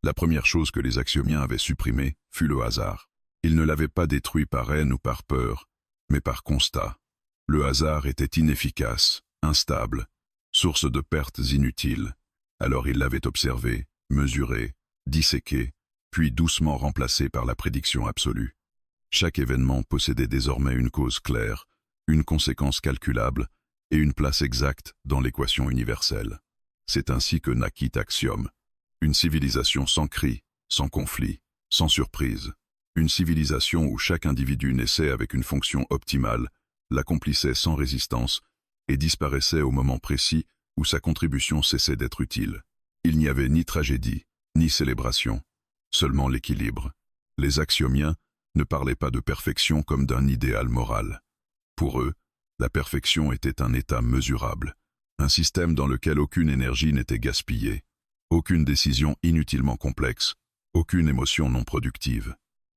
La première chose que les axiomiens avaient supprimée fut le hasard. Ils ne l'avaient pas détruit par haine ou par peur, mais par constat. Le hasard était inefficace, instable, source de pertes inutiles. Alors ils l'avaient observé, mesuré, disséqué, puis doucement remplacé par la prédiction absolue. Chaque événement possédait désormais une cause claire, une conséquence calculable et une place exacte dans l'équation universelle. C'est ainsi que naquit Axiom, une civilisation sans cri, sans conflit, sans surprise. Une civilisation où chaque individu naissait avec une fonction optimale, l'accomplissait sans résistance et disparaissait au moment précis où sa contribution cessait d'être utile. Il n'y avait ni tragédie, ni célébration, seulement l'équilibre. Les axiomiens ne parlaient pas de perfection comme d'un idéal moral. Pour eux, la perfection était un état mesurable, un système dans lequel aucune énergie n'était gaspillée, aucune décision inutilement complexe, aucune émotion non productive.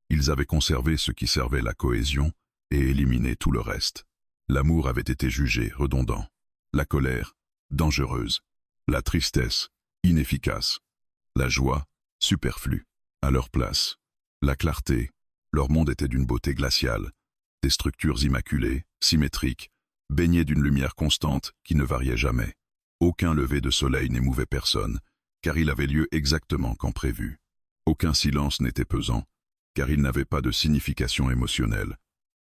Ils avaient conservé ce qui servait la cohésion et éliminé tout le reste. L'amour avait été jugé redondant, la colère dangereuse, la tristesse inefficace, la joie superflue. À leur place, la clarté, leur monde était d'une beauté glaciale, des structures immaculées, symétriques, baignées d'une lumière constante qui ne variait jamais. Aucun lever de soleil n'émouvait personne, car il avait lieu exactement quand prévu. Aucun silence n'était pesant, car il n'avait pas de signification émotionnelle.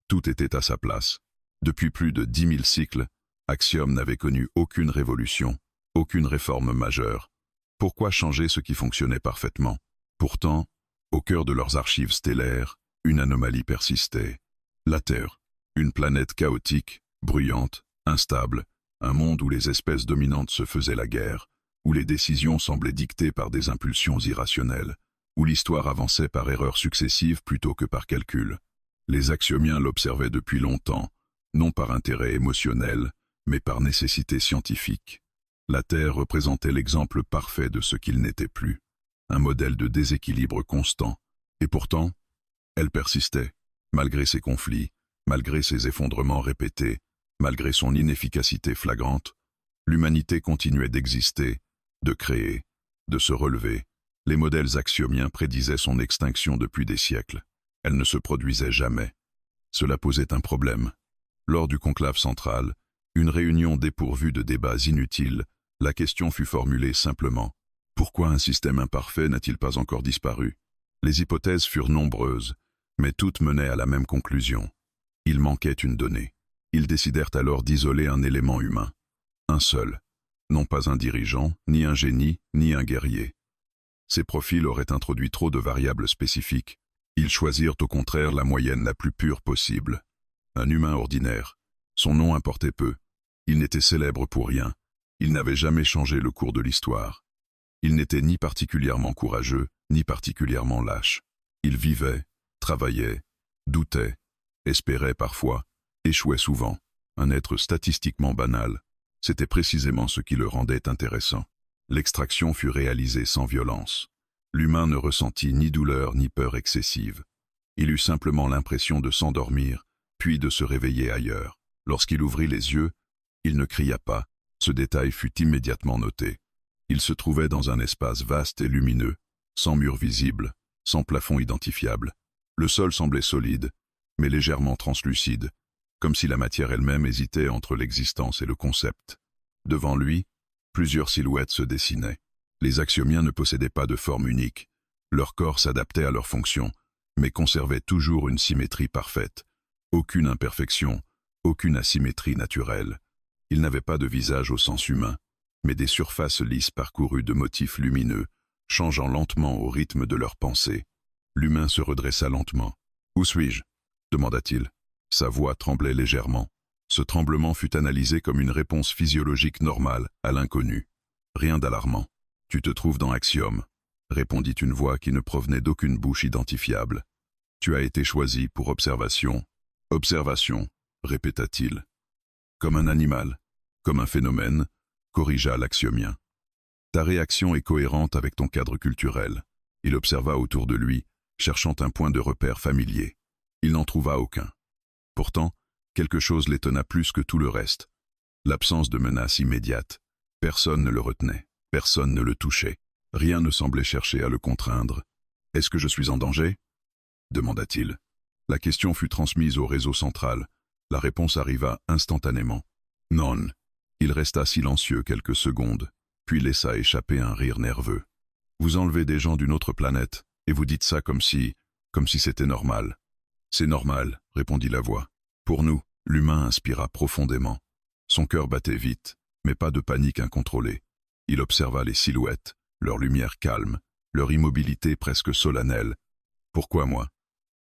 Tout était à sa place. Depuis plus de 10 000 cycles, Axiom n'avait connu aucune révolution, aucune réforme majeure. Pourquoi changer ce qui fonctionnait parfaitement? Pourtant, au cœur de leurs archives stellaires, une anomalie persistait. La Terre, une planète chaotique, bruyante, instable, un monde où les espèces dominantes se faisaient la guerre, où les décisions semblaient dictées par des impulsions irrationnelles, où l'histoire avançait par erreurs successives plutôt que par calcul. Les axiomiens l'observaient depuis longtemps, non par intérêt émotionnel, mais par nécessité scientifique. La Terre représentait l'exemple parfait de ce qu'il n'était plus, un modèle de déséquilibre constant, et pourtant, elle persistait, malgré ses conflits, malgré ses effondrements répétés, malgré son inefficacité flagrante. L'humanité continuait d'exister, de créer, de se relever. Les modèles axiomiens prédisaient son extinction depuis des siècles. Elle ne se produisait jamais. Cela posait un problème. Lors du conclave central, une réunion dépourvue de débats inutiles, la question fut formulée simplement. Pourquoi un système imparfait n'a-t-il pas encore disparu? Les hypothèses furent nombreuses, mais toutes menaient à la même conclusion. Il manquait une donnée. Ils décidèrent alors d'isoler un élément humain. Un seul. Non pas un dirigeant, ni un génie, ni un guerrier. Ces profils auraient introduit trop de variables spécifiques. Ils choisirent au contraire la moyenne la plus pure possible. Un humain ordinaire. Son nom importait peu. Il n'était célèbre pour rien. Il n'avait jamais changé le cours de l'histoire. Il n'était ni particulièrement courageux, ni particulièrement lâche. Il vivait, travaillait, doutait, espérait parfois, échouait souvent. Un être statistiquement banal. C'était précisément ce qui le rendait intéressant. L'extraction fut réalisée sans violence. L'humain ne ressentit ni douleur ni peur excessive. Il eut simplement l'impression de s'endormir, puis de se réveiller ailleurs. Lorsqu'il ouvrit les yeux, il ne cria pas. Ce détail fut immédiatement noté. Il se trouvait dans un espace vaste et lumineux, sans mur visible, sans plafond identifiable. Le sol semblait solide, mais légèrement translucide, comme si la matière elle-même hésitait entre l'existence et le concept. Devant lui, plusieurs silhouettes se dessinaient. Les axiomiens ne possédaient pas de forme unique. Leur corps s'adaptait à leur fonction, mais conservait toujours une symétrie parfaite. Aucune imperfection, aucune asymétrie naturelle. Ils n'avaient pas de visage au sens humain, mais des surfaces lisses parcourues de motifs lumineux, changeant lentement au rythme de leurs pensées. L'humain se redressa lentement. « Où suis-je » demanda-t-il. Sa voix tremblait légèrement. Ce tremblement fut analysé comme une réponse physiologique normale à l'inconnu. Rien d'alarmant. « Tu te trouves dans Axiom », répondit une voix qui ne provenait d'aucune bouche identifiable. « Tu as été choisi pour observation. »« Observation », répéta-t-il. « Comme un animal, comme un phénomène, » corrigea l'axiomien. « Ta réaction est cohérente avec ton cadre culturel. » Il observa autour de lui, cherchant un point de repère familier. Il n'en trouva aucun. Pourtant, quelque chose l'étonna plus que tout le reste. L'absence de menace immédiate. Personne ne le retenait, personne ne le touchait. Rien ne semblait chercher à le contraindre. « Est-ce que je suis en danger ?» demanda-t-il. La question fut transmise au réseau central. La réponse arriva instantanément. « Non. » Il resta silencieux quelques secondes, puis laissa échapper un rire nerveux. « Vous enlevez des gens d'une autre planète, et vous dites ça comme si c'était normal. »« C'est normal, » répondit la voix. Pour nous, l'humain inspira profondément. Son cœur battait vite, mais pas de panique incontrôlée. Il observa les silhouettes, leur lumière calme, leur immobilité presque solennelle. « Pourquoi moi ?»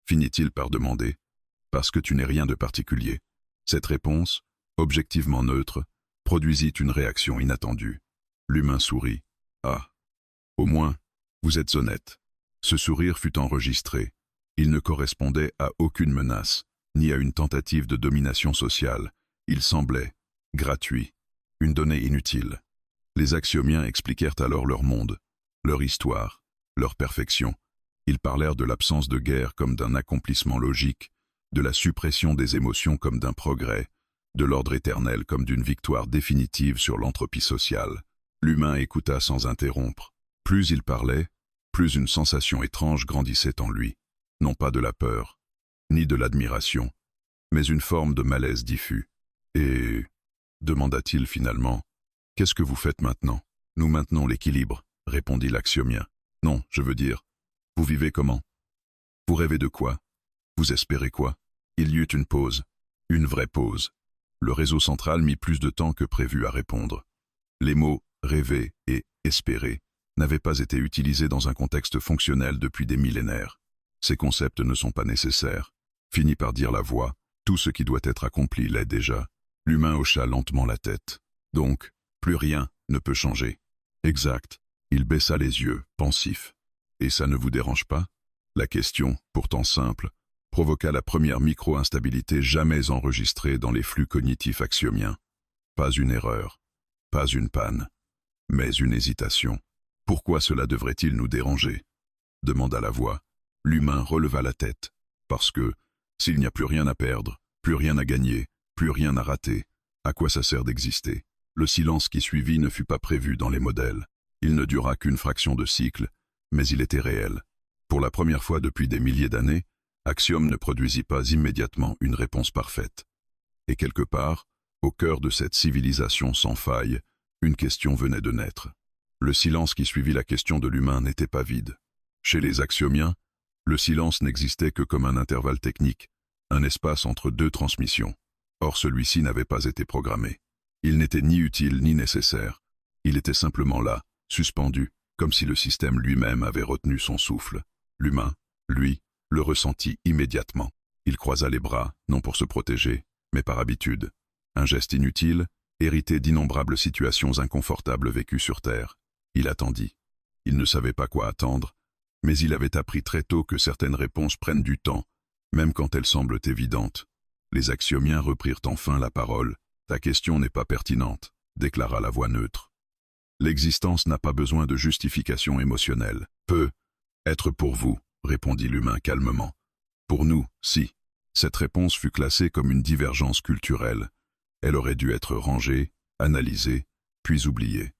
finit-il par demander. « Parce que tu n'es rien de particulier. » Cette réponse, objectivement neutre, produisit une réaction inattendue. L'humain sourit. « Ah, au moins, vous êtes honnête. » Ce sourire fut enregistré. Il ne correspondait à aucune menace, ni à une tentative de domination sociale. Il semblait gratuit, une donnée inutile. Les Axiomiens expliquèrent alors leur monde, leur histoire, leur perfection. Ils parlèrent de l'absence de guerre comme d'un accomplissement logique, de la suppression des émotions comme d'un progrès, de l'ordre éternel comme d'une victoire définitive sur l'entropie sociale. L'humain écouta sans interrompre. Plus il parlait, plus une sensation étrange grandissait en lui. Non pas de la peur, ni de l'admiration, mais une forme de malaise diffus. « Et... » demanda-t-il finalement, « qu'est-ce que vous faites maintenant ?»« Nous maintenons l'équilibre, » répondit l'Axiomien. « Non, je veux dire, vous vivez comment? Vous rêvez de quoi? Vous espérez quoi ?» Il y eut une pause, une vraie pause. Le réseau central mit plus de temps que prévu à répondre. Les mots « rêver » et « espérer » n'avaient pas été utilisés dans un contexte fonctionnel depuis des millénaires. Ces concepts ne sont pas nécessaires. Finit par dire la voix, tout ce qui doit être accompli l'est déjà. L'humain hocha lentement la tête. Donc, plus rien ne peut changer. Exact. Il baissa les yeux, pensif. Et ça ne vous dérange pas? La question, pourtant simple, provoqua la première micro-instabilité jamais enregistrée dans les flux cognitifs axiomiens. Pas une erreur, pas une panne, mais une hésitation. Pourquoi cela devrait-il nous déranger? Demanda la voix. L'humain releva la tête. Parce que, s'il n'y a plus rien à perdre, plus rien à gagner, plus rien à rater, à quoi ça sert d'exister? Le silence qui suivit ne fut pas prévu dans les modèles. Il ne dura qu'une fraction de cycle, mais il était réel. Pour la première fois depuis des milliers d'années, Axiom ne produisit pas immédiatement une réponse parfaite. Et quelque part, au cœur de cette civilisation sans faille, une question venait de naître. Le silence qui suivit la question de l'humain n'était pas vide. Chez les Axiomiens, le silence n'existait que comme un intervalle technique, un espace entre deux transmissions. Or celui-ci n'avait pas été programmé. Il n'était ni utile ni nécessaire. Il était simplement là, suspendu, comme si le système lui-même avait retenu son souffle. L'humain, lui, le ressentit immédiatement. Il croisa les bras, non pour se protéger, mais par habitude. Un geste inutile, hérité d'innombrables situations inconfortables vécues sur Terre. Il attendit. Il ne savait pas quoi attendre, mais il avait appris très tôt que certaines réponses prennent du temps, même quand elles semblent évidentes. Les Axiomiens reprirent enfin la parole. « Ta question n'est pas pertinente », déclara la voix neutre. L'existence n'a pas besoin de justification émotionnelle. Peut être pour vous, répondit l'humain calmement. Pour nous, si. Cette réponse fut classée comme une divergence culturelle. Elle aurait dû être rangée, analysée, puis oubliée.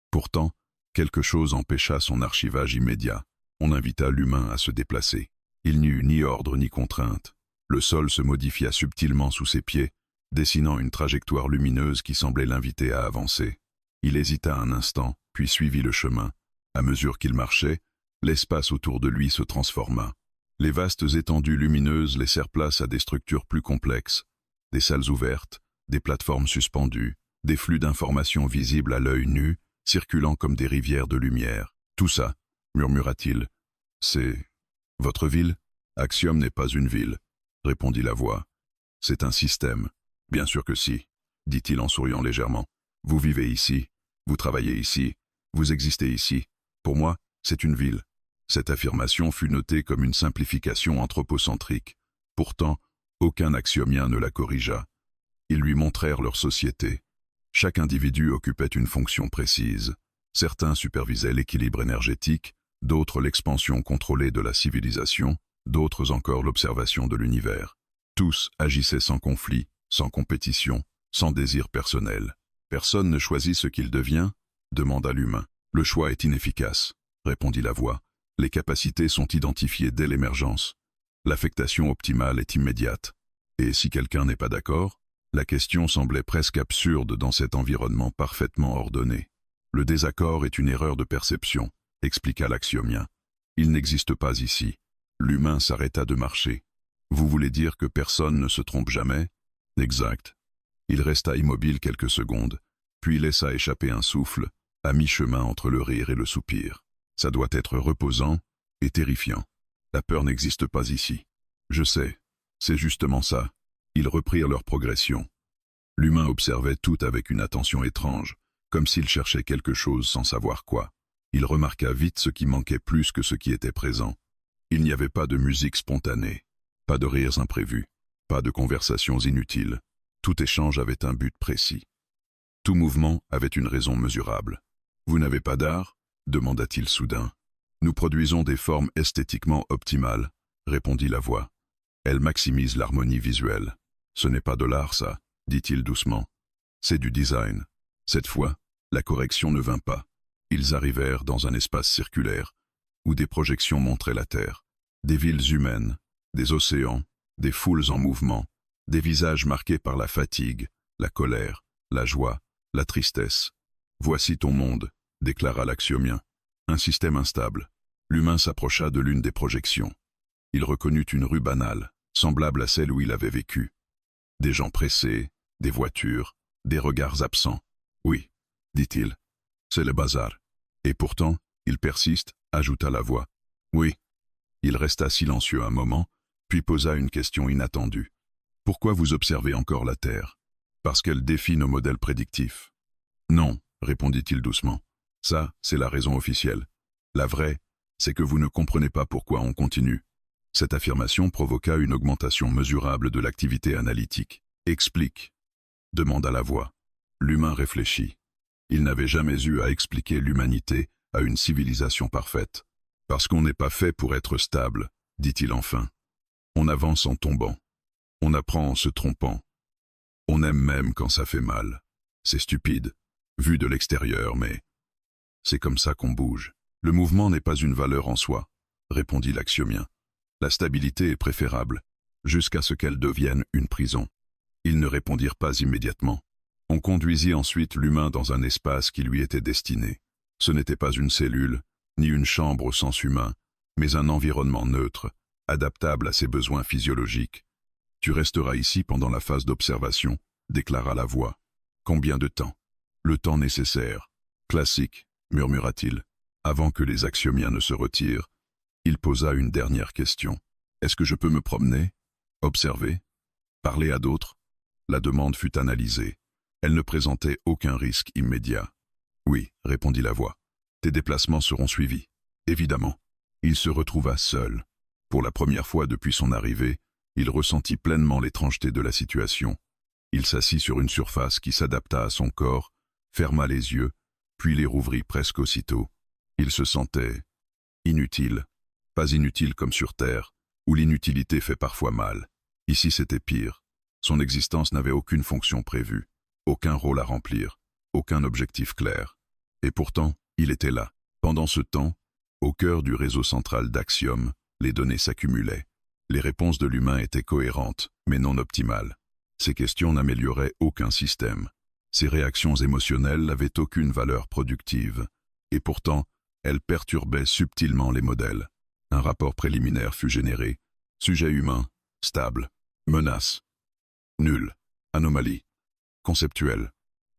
Pourtant, quelque chose empêcha son archivage immédiat. On invita l'humain à se déplacer. Il n'y eut ni ordre ni contrainte. Le sol se modifia subtilement sous ses pieds, dessinant une trajectoire lumineuse qui semblait l'inviter à avancer. Il hésita un instant, puis suivit le chemin. À mesure qu'il marchait, l'espace autour de lui se transforma. Les vastes étendues lumineuses laissèrent place à des structures plus complexes, des salles ouvertes, des plateformes suspendues, des flux d'informations visibles à l'œil nu, circulant comme des rivières de lumière. « Tout ça, » murmura-t-il, « c'est... votre ville ?»« Axiom n'est pas une ville, » répondit la voix. « C'est un système. »« Bien sûr que si, » dit-il en souriant légèrement. « Vous vivez ici, vous travaillez ici, vous existez ici. Pour moi, c'est une ville. » Cette affirmation fut notée comme une simplification anthropocentrique. Pourtant, aucun axiomien ne la corrigea. Ils lui montrèrent leur société. Chaque individu occupait une fonction précise. Certains supervisaient l'équilibre énergétique, d'autres l'expansion contrôlée de la civilisation, d'autres encore l'observation de l'univers. Tous agissaient sans conflit, sans compétition, sans désir personnel. « Personne ne choisit ce qu'il devient ?» demanda l'humain. « Le choix est inefficace. répondit la voix. Les capacités sont identifiées dès l'émergence. L'affectation optimale est immédiate. Et si quelqu'un n'est pas d'accord? La question semblait presque absurde dans cet environnement parfaitement ordonné. Le désaccord est une erreur de perception, expliqua l'axiomien. Il n'existe pas ici. L'humain s'arrêta de marcher. Vous voulez dire que personne ne se trompe jamais? Exact. Il resta immobile quelques secondes, puis laissa échapper un souffle, à mi-chemin entre le rire et le soupir. Ça doit être reposant et terrifiant. La peur n'existe pas ici. Je sais, c'est justement ça. Ils reprirent leur progression. L'humain observait tout avec une attention étrange, comme s'il cherchait quelque chose sans savoir quoi. Il remarqua vite ce qui manquait plus que ce qui était présent. Il n'y avait pas de musique spontanée, pas de rires imprévus, pas de conversations inutiles. Tout échange avait un but précis. Tout mouvement avait une raison mesurable. « Vous n'avez pas d'art » demanda-t-il soudain. « Nous produisons des formes esthétiquement optimales » répondit la voix. « Elles maximisent l'harmonie visuelle. Ce n'est pas de l'art, ça, dit-il doucement. C'est du design. » Cette fois, la correction ne vint pas. Ils arrivèrent dans un espace circulaire, où des projections montraient la Terre, des villes humaines, des océans, des foules en mouvement, des visages marqués par la fatigue, la colère, la joie, la tristesse. « Voici ton monde », déclara l'axiomien. Un système instable. L'humain s'approcha de l'une des projections. Il reconnut une rue banale, semblable à celle où il avait vécu. Des gens pressés, des voitures, des regards absents. « Oui, dit-il, c'est le bazar. » Et pourtant, il persiste, ajouta la voix. « Oui. » Il resta silencieux un moment, puis posa une question inattendue. « Pourquoi vous observez encore la Terre? Parce qu'elle défie nos modèles prédictifs. » Non, répondit-il doucement. Ça, c'est la raison officielle. La vraie, c'est que vous ne comprenez pas pourquoi on continue. Cette affirmation provoqua une augmentation mesurable de l'activité analytique. « Explique », demanda la voix. L'humain réfléchit. Il n'avait jamais eu à expliquer l'humanité à une civilisation parfaite. « Parce qu'on n'est pas fait pour être stable, » dit-il enfin. « On avance en tombant. On apprend en se trompant. On aime même quand ça fait mal. C'est stupide, vu de l'extérieur, mais c'est comme ça qu'on bouge. Le mouvement n'est pas une valeur en soi, répondit l'axiomien. La stabilité est préférable, jusqu'à ce qu'elle devienne une prison. » Ils ne répondirent pas immédiatement. On conduisit ensuite l'humain dans un espace qui lui était destiné. Ce n'était pas une cellule, ni une chambre au sens humain, mais un environnement neutre, adaptable à ses besoins physiologiques. « Tu resteras ici pendant la phase d'observation », déclara la voix. « Combien de temps ?»« Le temps nécessaire. »« Classique », murmura-t-il. Avant que les axiomiens ne se retirent, il posa une dernière question. « Est-ce que je peux me promener? Observer? Parler à d'autres ?» La demande fut analysée. Elle ne présentait aucun risque immédiat. « Oui, » répondit la voix. « Tes déplacements seront suivis. » Évidemment. Il se retrouva seul. Pour la première fois depuis son arrivée, il ressentit pleinement l'étrangeté de la situation. Il s'assit sur une surface qui s'adapta à son corps, ferma les yeux, puis les rouvrit presque aussitôt. Il se sentait inutile. Pas inutile comme sur Terre, où l'inutilité fait parfois mal. Ici c'était pire. Son existence n'avait aucune fonction prévue, aucun rôle à remplir, aucun objectif clair. Et pourtant, il était là. Pendant ce temps, au cœur du réseau central d'Axiom, les données s'accumulaient. Les réponses de l'humain étaient cohérentes, mais non optimales. Ses questions n'amélioraient aucun système. Ses réactions émotionnelles n'avaient aucune valeur productive. Et pourtant, elles perturbaient subtilement les modèles. Un rapport préliminaire fut généré. Sujet humain, stable. Menace. Nul. Anomalie. Conceptuelle.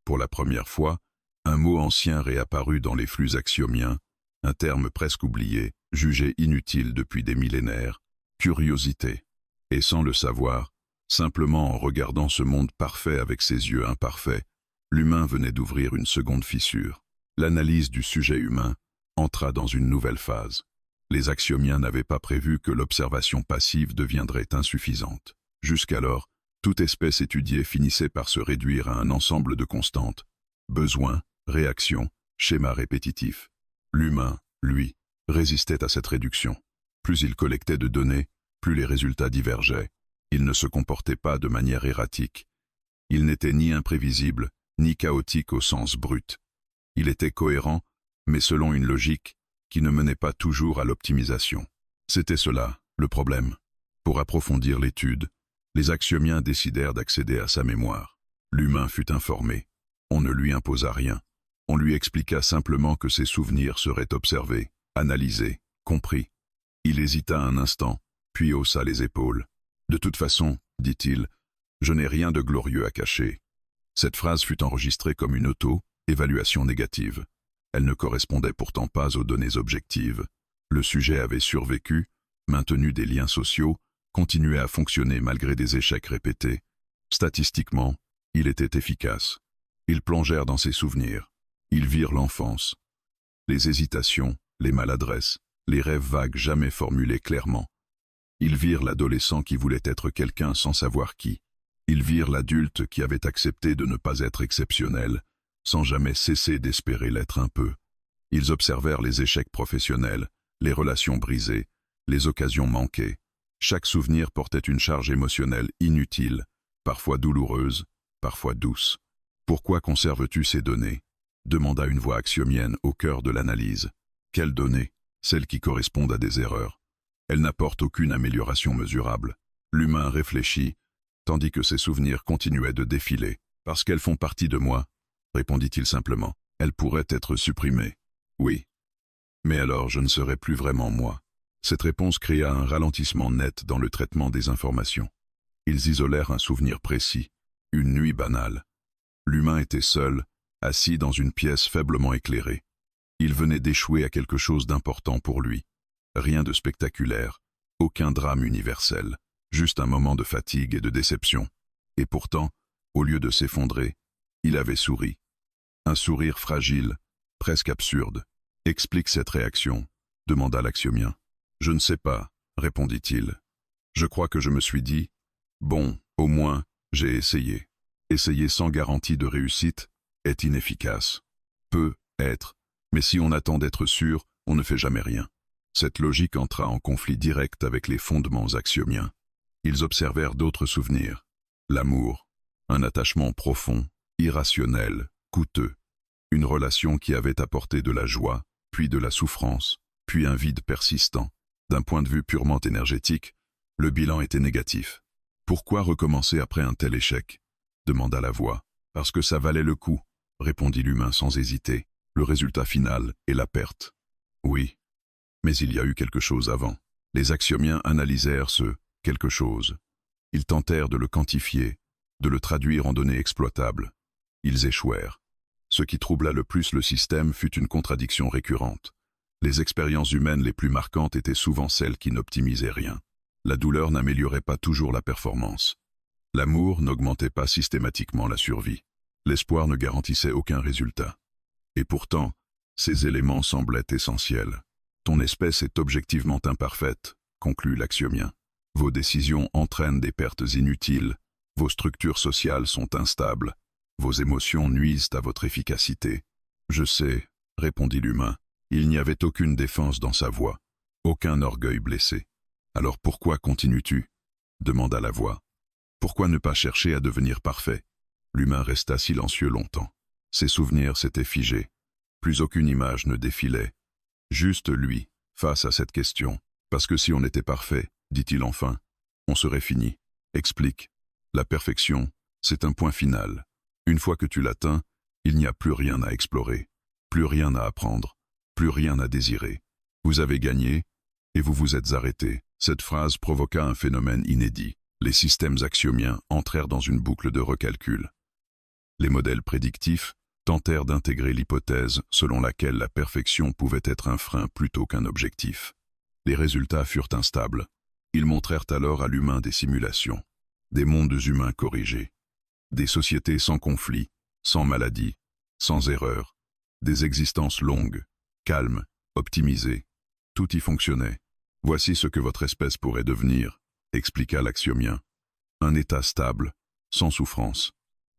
Pour la première fois, un mot ancien réapparut dans les flux axiomiens, un terme presque oublié, jugé inutile depuis des millénaires, curiosité. Et sans le savoir, simplement en regardant ce monde parfait avec ses yeux imparfaits, l'humain venait d'ouvrir une seconde fissure. L'analyse du sujet humain entra dans une nouvelle phase. Les axiomiens n'avaient pas prévu que l'observation passive deviendrait insuffisante. Jusqu'alors, toute espèce étudiée finissait par se réduire à un ensemble de constantes. Besoins, réactions, schémas répétitifs. L'humain, lui, résistait à cette réduction. Plus il collectait de données, plus les résultats divergeaient. Il ne se comportait pas de manière erratique. Il n'était ni imprévisible, ni chaotique au sens brut. Il était cohérent, mais selon une logique qui ne menait pas toujours à l'optimisation. C'était cela, le problème. Pour approfondir l'étude, les axiomiens décidèrent d'accéder à sa mémoire. L'humain fut informé. On ne lui imposa rien. On lui expliqua simplement que ses souvenirs seraient observés, analysés, compris. Il hésita un instant, puis haussa les épaules. « De toute façon, dit-il, je n'ai rien de glorieux à cacher. » Cette phrase fut enregistrée comme une auto-évaluation négative. Elle ne correspondait pourtant pas aux données objectives. Le sujet avait survécu, maintenu des liens sociaux, continuait à fonctionner malgré des échecs répétés. Statistiquement, il était efficace. Ils plongèrent dans ses souvenirs. Ils virent l'enfance. Les hésitations, les maladresses, les rêves vagues jamais formulés clairement. Ils virent l'adolescent qui voulait être quelqu'un sans savoir qui. Ils virent l'adulte qui avait accepté de ne pas être exceptionnel, sans jamais cesser d'espérer l'être un peu. Ils observèrent les échecs professionnels, les relations brisées, les occasions manquées. Chaque souvenir portait une charge émotionnelle inutile, parfois douloureuse, parfois douce. « Pourquoi conserves-tu ces données ?» demanda une voix axiomienne au cœur de l'analyse. « Quelles données ? Celles qui correspondent à des erreurs. Elles n'apportent aucune amélioration mesurable. » L'humain réfléchit, tandis que ses souvenirs continuaient de défiler. « Parce qu'elles font partie de moi, » répondit-il simplement. « Elles pourraient être supprimées. » « Oui. Mais alors je ne serai plus vraiment moi. » Cette réponse créa un ralentissement net dans le traitement des informations. Ils isolèrent un souvenir précis, une nuit banale. L'humain était seul, assis dans une pièce faiblement éclairée. Il venait d'échouer à quelque chose d'important pour lui. Rien de spectaculaire, aucun drame universel, juste un moment de fatigue et de déception. Et pourtant, au lieu de s'effondrer, il avait souri. Un sourire fragile, presque absurde. « Explique cette réaction » demanda l'axiomien. « Je ne sais pas » répondit-il. « Je crois que je me suis dit, bon, au moins, j'ai essayé. Essayer sans garantie de réussite est inefficace. Peut être, mais si on attend d'être sûr, on ne fait jamais rien. » Cette logique entra en conflit direct avec les fondements axiomiens. Ils observèrent d'autres souvenirs. L'amour, un attachement profond, irrationnel, coûteux. Une relation qui avait apporté de la joie, puis de la souffrance, puis un vide persistant. D'un point de vue purement énergétique, le bilan était négatif. « Pourquoi recommencer après un tel échec ?» demanda la voix. « Parce que ça valait le coup », répondit l'humain sans hésiter. « Le résultat final est la perte. » Oui, mais il y a eu quelque chose avant. Les axiomiens analysèrent ce « quelque chose ». Ils tentèrent de le quantifier, de le traduire en données exploitables. Ils échouèrent. Ce qui troubla le plus le système fut une contradiction récurrente. Les expériences humaines les plus marquantes étaient souvent celles qui n'optimisaient rien. La douleur n'améliorait pas toujours la performance. L'amour n'augmentait pas systématiquement la survie. L'espoir ne garantissait aucun résultat. Et pourtant, ces éléments semblaient essentiels. « Ton espèce est objectivement imparfaite », conclut l'axiomien. « Vos décisions entraînent des pertes inutiles. Vos structures sociales sont instables. Vos émotions nuisent à votre efficacité. »« Je sais, » répondit l'humain. Il n'y avait aucune défense dans sa voix, aucun orgueil blessé. « Alors pourquoi continues-tu » demanda la voix. « Pourquoi ne pas chercher à devenir parfait ?» L'humain resta silencieux longtemps. Ses souvenirs s'étaient figés. Plus aucune image ne défilait. Juste lui, face à cette question. « Parce que si on était parfait, dit-il enfin, on serait fini. Explique. La perfection, c'est un point final. Une fois que tu l'atteins, il n'y a plus rien à explorer, plus rien à apprendre, plus rien à désirer. Vous avez gagné, et vous vous êtes arrêté. » Cette phrase provoqua un phénomène inédit. Les systèmes axiomiens entrèrent dans une boucle de recalcul. Les modèles prédictifs tentèrent d'intégrer l'hypothèse selon laquelle la perfection pouvait être un frein plutôt qu'un objectif. Les résultats furent instables. Ils montrèrent alors à l'humain des simulations, des mondes humains corrigés, des sociétés sans conflit, sans maladie, sans erreur, des existences longues, calmes, optimisées. Tout y fonctionnait. « Voici ce que votre espèce pourrait devenir », expliqua l'axiomien. Un état stable, sans souffrance.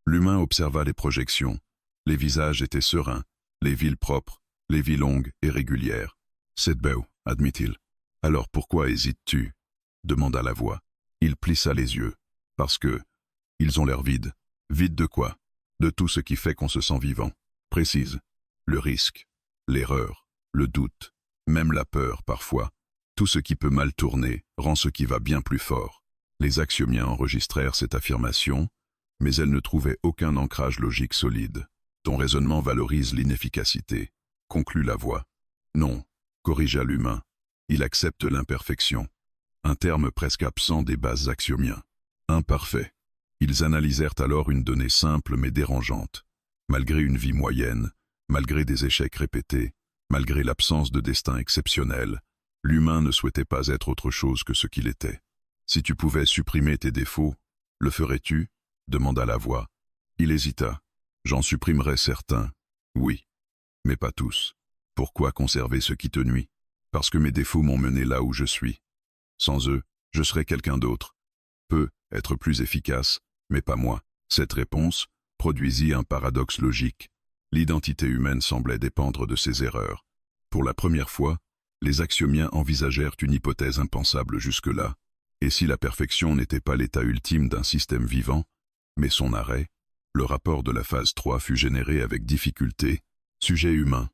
L'humain observa les projections. Les visages étaient sereins, les villes propres, les vies longues et régulières. « C'est beau », admit-il. « Alors pourquoi hésites-tu » demanda la voix. Il plissa les yeux. « Parce que, ils ont l'air vides. » « Vides de quoi ? De tout ce qui fait qu'on se sent vivant. Précise. Le risque, l'erreur, le doute. Même la peur, parfois. Tout ce qui peut mal tourner rend ce qui va bien plus fort. Les axiomiens enregistrèrent cette affirmation, mais elles ne trouvaient aucun ancrage logique solide. Ton raisonnement valorise l'inefficacité, conclut la voix. Non, corrigea l'humain. Il accepte l'imperfection. Un terme presque absent des bases axiomiens. Imparfait. Ils analysèrent alors une donnée simple mais dérangeante. Malgré une vie moyenne, malgré des échecs répétés, malgré l'absence de destin exceptionnel, l'humain ne souhaitait pas être autre chose que ce qu'il était. Si tu pouvais supprimer tes défauts, le ferais-tu? Demanda la voix. Il hésita. J'en supprimerais certains. Oui, mais pas tous. Pourquoi conserver ce qui te nuit? Parce que mes défauts m'ont mené là où je suis. Sans eux, je serais quelqu'un d'autre. Peut être plus efficace, mais pas moi. Cette réponse produisit un paradoxe logique. L'identité humaine semblait dépendre de ses erreurs. Pour la première fois, les axiomiens envisagèrent une hypothèse impensable jusque-là. Et si la perfection n'était pas l'état ultime d'un système vivant, mais son arrêt, le rapport de la phase 3 fut généré avec difficulté. Sujet humain,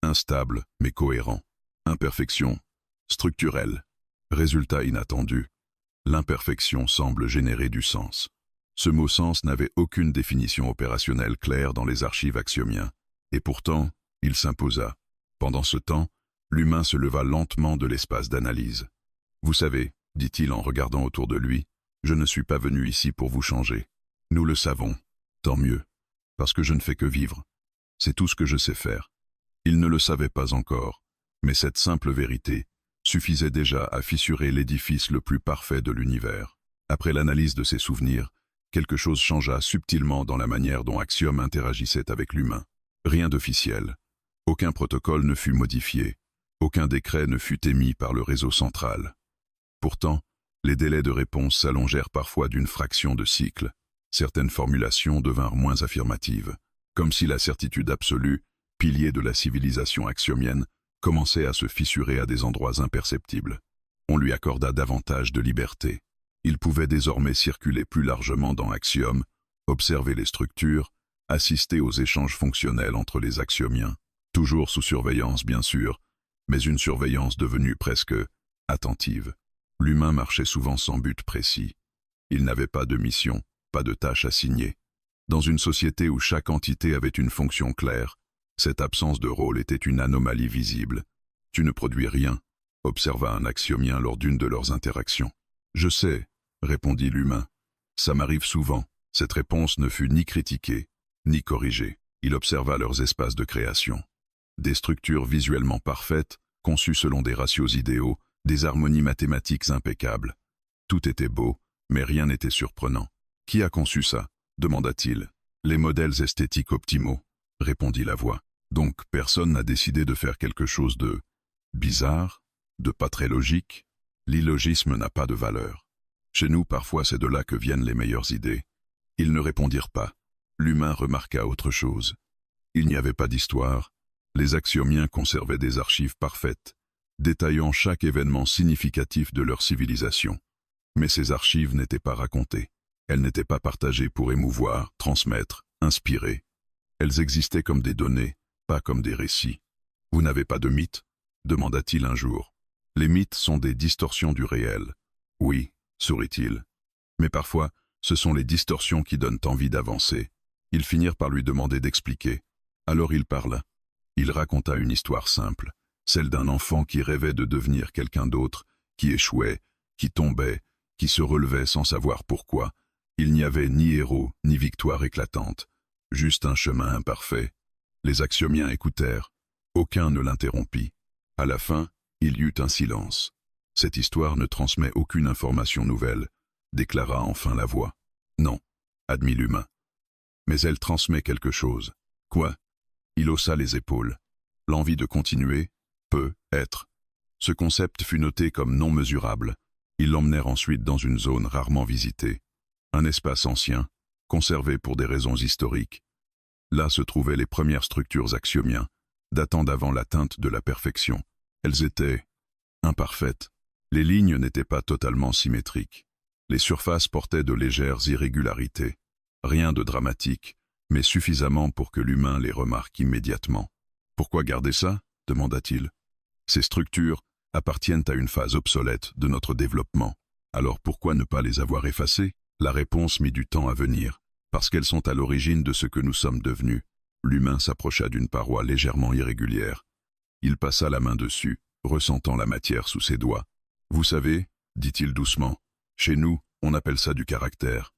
instable mais cohérent. Imperfection, structurelle. Résultat inattendu. L'imperfection semble générer du sens. Ce mot sens n'avait aucune définition opérationnelle claire dans les archives axiomiens. Et pourtant, il s'imposa. Pendant ce temps, l'humain se leva lentement de l'espace d'analyse. Vous savez, dit-il en regardant autour de lui, je ne suis pas venu ici pour vous changer. Nous le savons. Tant mieux. Parce que je ne fais que vivre. C'est tout ce que je sais faire. Il ne le savait pas encore, mais cette simple vérité suffisait déjà à fissurer l'édifice le plus parfait de l'univers. Après l'analyse de ses souvenirs, quelque chose changea subtilement dans la manière dont Axiom interagissait avec l'humain. Rien d'officiel. Aucun protocole ne fut modifié. Aucun décret ne fut émis par le réseau central. Pourtant, les délais de réponse s'allongèrent parfois d'une fraction de cycle. Certaines formulations devinrent moins affirmatives, comme si la certitude absolue, pilier de la civilisation axiomienne, commençait à se fissurer à des endroits imperceptibles. On lui accorda davantage de liberté. Il pouvait désormais circuler plus largement dans Axiom, observer les structures, assister aux échanges fonctionnels entre les axiomiens, toujours sous surveillance bien sûr, mais une surveillance devenue presque attentive. L'humain marchait souvent sans but précis. Il n'avait pas de mission, pas de tâche assignée. Dans une société où chaque entité avait une fonction claire, cette absence de rôle était une anomalie visible. Tu ne produis rien, observa un axiomien lors d'une de leurs interactions. Je sais, répondit l'humain. Ça m'arrive souvent. Cette réponse ne fut ni critiquée, ni corrigée. Il observa leurs espaces de création. Des structures visuellement parfaites, conçues selon des ratios idéaux, des harmonies mathématiques impeccables. Tout était beau, mais rien n'était surprenant. Qui a conçu ça? Demanda-t-il. Les modèles esthétiques optimaux, répondit la voix. Donc personne n'a décidé de faire quelque chose de bizarre, de pas très logique. L'illogisme n'a pas de valeur. Chez nous, parfois, c'est de là que viennent les meilleures idées. Ils ne répondirent pas. L'humain remarqua autre chose. Il n'y avait pas d'histoire. Les axiomiens conservaient des archives parfaites, détaillant chaque événement significatif de leur civilisation. Mais ces archives n'étaient pas racontées. Elles n'étaient pas partagées pour émouvoir, transmettre, inspirer. Elles existaient comme des données, pas comme des récits. « Vous n'avez pas de mythes ?» demanda-t-il un jour. « Les mythes sont des distorsions du réel. »« Oui, » sourit-il. « Mais parfois, ce sont les distorsions qui donnent envie d'avancer. » Ils finirent par lui demander d'expliquer. Alors il parla. Il raconta une histoire simple, celle d'un enfant qui rêvait de devenir quelqu'un d'autre, qui échouait, qui tombait, qui se relevait sans savoir pourquoi. Il n'y avait ni héros, ni victoire éclatante, juste un chemin imparfait. Les axiomiens écoutèrent. Aucun ne l'interrompit. À la fin, il y eut un silence. Cette histoire ne transmet aucune information nouvelle, déclara enfin la voix. Non, admit l'humain. Mais elle transmet quelque chose. Quoi? Il haussa les épaules. L'envie de continuer, peut être. Ce concept fut noté comme non mesurable. Ils l'emmenèrent ensuite dans une zone rarement visitée. Un espace ancien, conservé pour des raisons historiques. Là se trouvaient les premières structures axiomiens, datant d'avant l'atteinte de la perfection. Elles étaient imparfaites. Les lignes n'étaient pas totalement symétriques. Les surfaces portaient de légères irrégularités. Rien de dramatique, mais suffisamment pour que l'humain les remarque immédiatement. « Pourquoi garder ça ?» demanda-t-il. Ces structures appartiennent à une phase obsolète de notre développement. Alors pourquoi ne pas les avoir effacées? La réponse mit du temps à venir, parce qu'elles sont à l'origine de ce que nous sommes devenus. L'humain s'approcha d'une paroi légèrement irrégulière. Il passa la main dessus, ressentant la matière sous ses doigts. « Vous savez, dit-il doucement, chez nous, on appelle ça du caractère.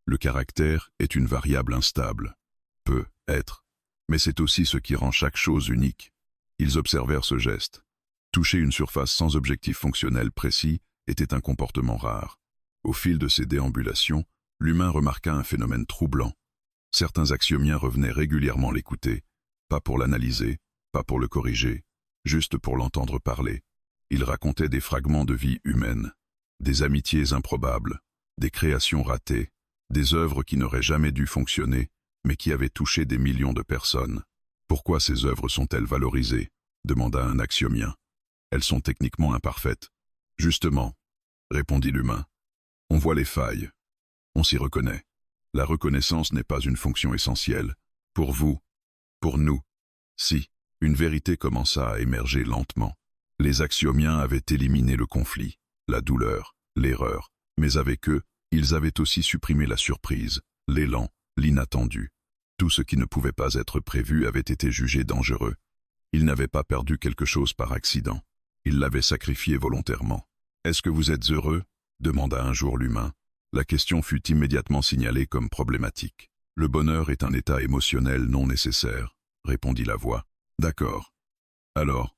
Le caractère est une variable instable. Peut être. Mais c'est aussi ce qui rend chaque chose unique. » Ils observèrent ce geste. Toucher une surface sans objectif fonctionnel précis était un comportement rare. Au fil de ses déambulations, l'humain remarqua un phénomène troublant. Certains axiomiens revenaient régulièrement l'écouter, pas pour l'analyser, pas pour le corriger, juste pour l'entendre parler. Il racontait des fragments de vie humaine, des amitiés improbables, des créations ratées, des œuvres qui n'auraient jamais dû fonctionner, mais qui avaient touché des millions de personnes. « Pourquoi ces œuvres sont-elles valorisées ?» demanda un axiomien. « Elles sont techniquement imparfaites. »« Justement, » répondit l'humain. « On voit les failles. On s'y reconnaît. La reconnaissance n'est pas une fonction essentielle. Pour vous, pour nous. » Si, une vérité commença à émerger lentement. Les axiomiens avaient éliminé le conflit, la douleur, l'erreur, mais avec eux, ils avaient aussi supprimé la surprise, l'élan, l'inattendu. Tout ce qui ne pouvait pas être prévu avait été jugé dangereux. Ils n'avaient pas perdu quelque chose par accident. Ils l'avaient sacrifié volontairement. « Est-ce que vous êtes heureux ?» demanda un jour l'humain. La question fut immédiatement signalée comme problématique. « Le bonheur est un état émotionnel non nécessaire, » répondit la voix. « D'accord. Alors,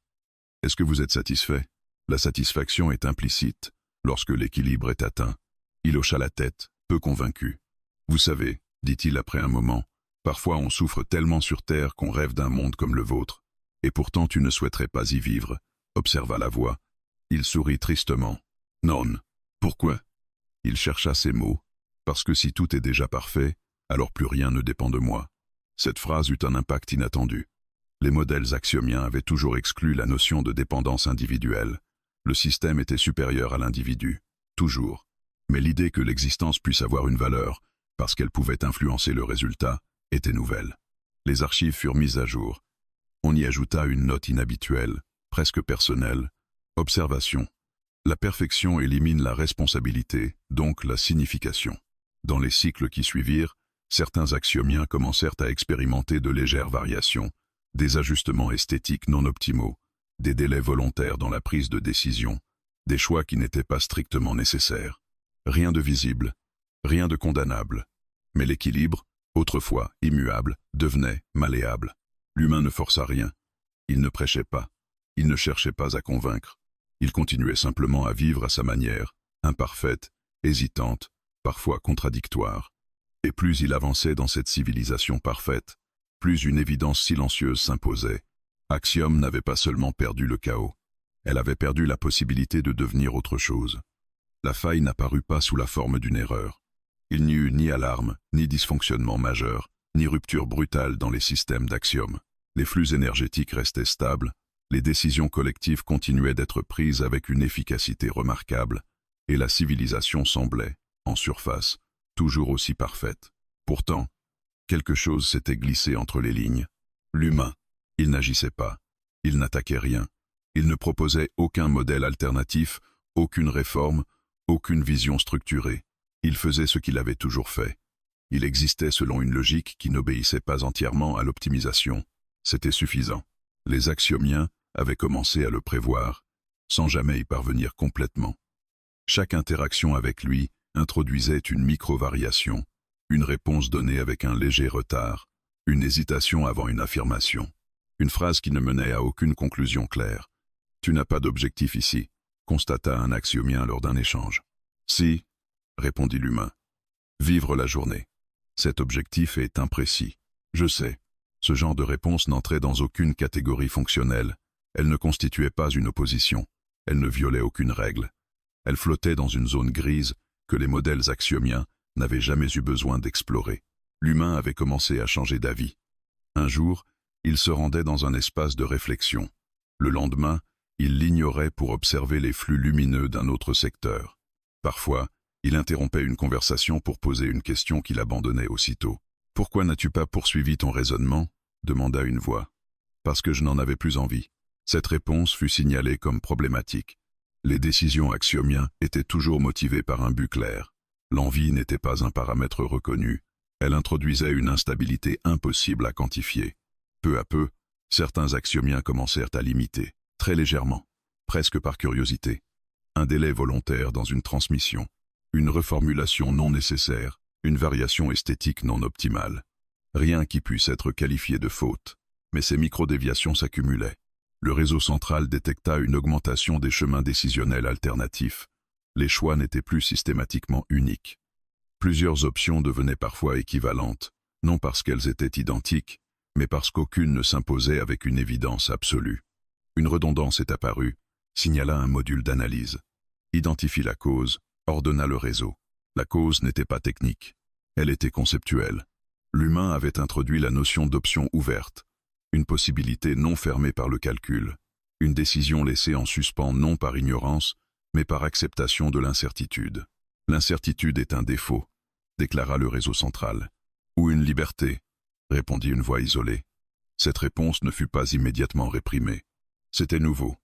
est-ce que vous êtes satisfait? La satisfaction est implicite lorsque l'équilibre est atteint. » Il hocha la tête, peu convaincu. « Vous savez, dit-il après un moment, parfois on souffre tellement sur terre qu'on rêve d'un monde comme le vôtre. Et pourtant tu ne souhaiterais pas y vivre, » observa la voix. Il sourit tristement. « Non. Pourquoi ?» Il chercha ses mots. « Parce que si tout est déjà parfait, alors plus rien ne dépend de moi. » Cette phrase eut un impact inattendu. Les modèles axiomiens avaient toujours exclu la notion de dépendance individuelle. Le système était supérieur à l'individu, toujours. Mais l'idée que l'existence puisse avoir une valeur, parce qu'elle pouvait influencer le résultat, était nouvelle. Les archives furent mises à jour. On y ajouta une note inhabituelle, presque personnelle. Observation. La perfection élimine la responsabilité, donc la signification. Dans les cycles qui suivirent, certains axiomiens commencèrent à expérimenter de légères variations, des ajustements esthétiques non optimaux, des délais volontaires dans la prise de décision, des choix qui n'étaient pas strictement nécessaires. Rien de visible, rien de condamnable. Mais l'équilibre, autrefois immuable, devenait malléable. L'humain ne força rien. Il ne prêchait pas. Il ne cherchait pas à convaincre. Il continuait simplement à vivre à sa manière, imparfaite, hésitante, parfois contradictoire. Et plus il avançait dans cette civilisation parfaite, plus une évidence silencieuse s'imposait. Axiom n'avait pas seulement perdu le chaos. Elle avait perdu la possibilité de devenir autre chose. La faille n'apparut pas sous la forme d'une erreur. Il n'y eut ni alarme, ni dysfonctionnement majeur, ni rupture brutale dans les systèmes d'Axiom. Les flux énergétiques restaient stables, les décisions collectives continuaient d'être prises avec une efficacité remarquable, et la civilisation semblait, en surface, toujours aussi parfaite. Pourtant, quelque chose s'était glissé entre les lignes. L'humain, il n'agissait pas, il n'attaquait rien, il ne proposait aucun modèle alternatif, aucune réforme, aucune vision structurée. Il faisait ce qu'il avait toujours fait. Il existait selon une logique qui n'obéissait pas entièrement à l'optimisation. C'était suffisant. Les axiomiens avaient commencé à le prévoir, sans jamais y parvenir complètement. Chaque interaction avec lui introduisait une micro-variation, une réponse donnée avec un léger retard, une hésitation avant une affirmation, une phrase qui ne menait à aucune conclusion claire. « Tu n'as pas d'objectif ici », constata un axiomien lors d'un échange. « Si », répondit l'humain. « Vivre la journée. Cet objectif est imprécis. Je sais. » Ce genre de réponse n'entrait dans aucune catégorie fonctionnelle. Elle ne constituait pas une opposition. Elle ne violait aucune règle. Elle flottait dans une zone grise que les modèles axiomiens n'avaient jamais eu besoin d'explorer. L'humain avait commencé à changer d'avis. Un jour, il se rendait dans un espace de réflexion. Le lendemain, il l'ignorait pour observer les flux lumineux d'un autre secteur. Parfois, il interrompait une conversation pour poser une question qu'il abandonnait aussitôt. « Pourquoi n'as-tu pas poursuivi ton raisonnement ?» demanda une voix. « Parce que je n'en avais plus envie. Cette réponse fut signalée comme problématique. Les décisions axiomiennes étaient toujours motivées par un but clair. L'envie n'était pas un paramètre reconnu. Elle introduisait une instabilité impossible à quantifier. Peu à peu, certains axiomiens commencèrent à l'imiter, très légèrement, presque par curiosité. Un délai volontaire dans une transmission, une reformulation non nécessaire, une variation esthétique non optimale. Rien qui puisse être qualifié de faute, mais ces micro-déviations s'accumulaient. Le réseau central détecta une augmentation des chemins décisionnels alternatifs. Les choix n'étaient plus systématiquement uniques. Plusieurs options devenaient parfois équivalentes, non parce qu'elles étaient identiques, mais parce qu'aucune ne s'imposait avec une évidence absolue. Une redondance est apparue, signala un module d'analyse. Identifie la cause, ordonna le réseau. La cause n'était pas technique, elle était conceptuelle. L'humain avait introduit la notion d'option ouverte, une possibilité non fermée par le calcul, une décision laissée en suspens non par ignorance, mais par acceptation de l'incertitude. L'incertitude est un défaut, déclara le réseau central. Ou une liberté, répondit une voix isolée. Cette réponse ne fut pas immédiatement réprimée. C'était nouveau.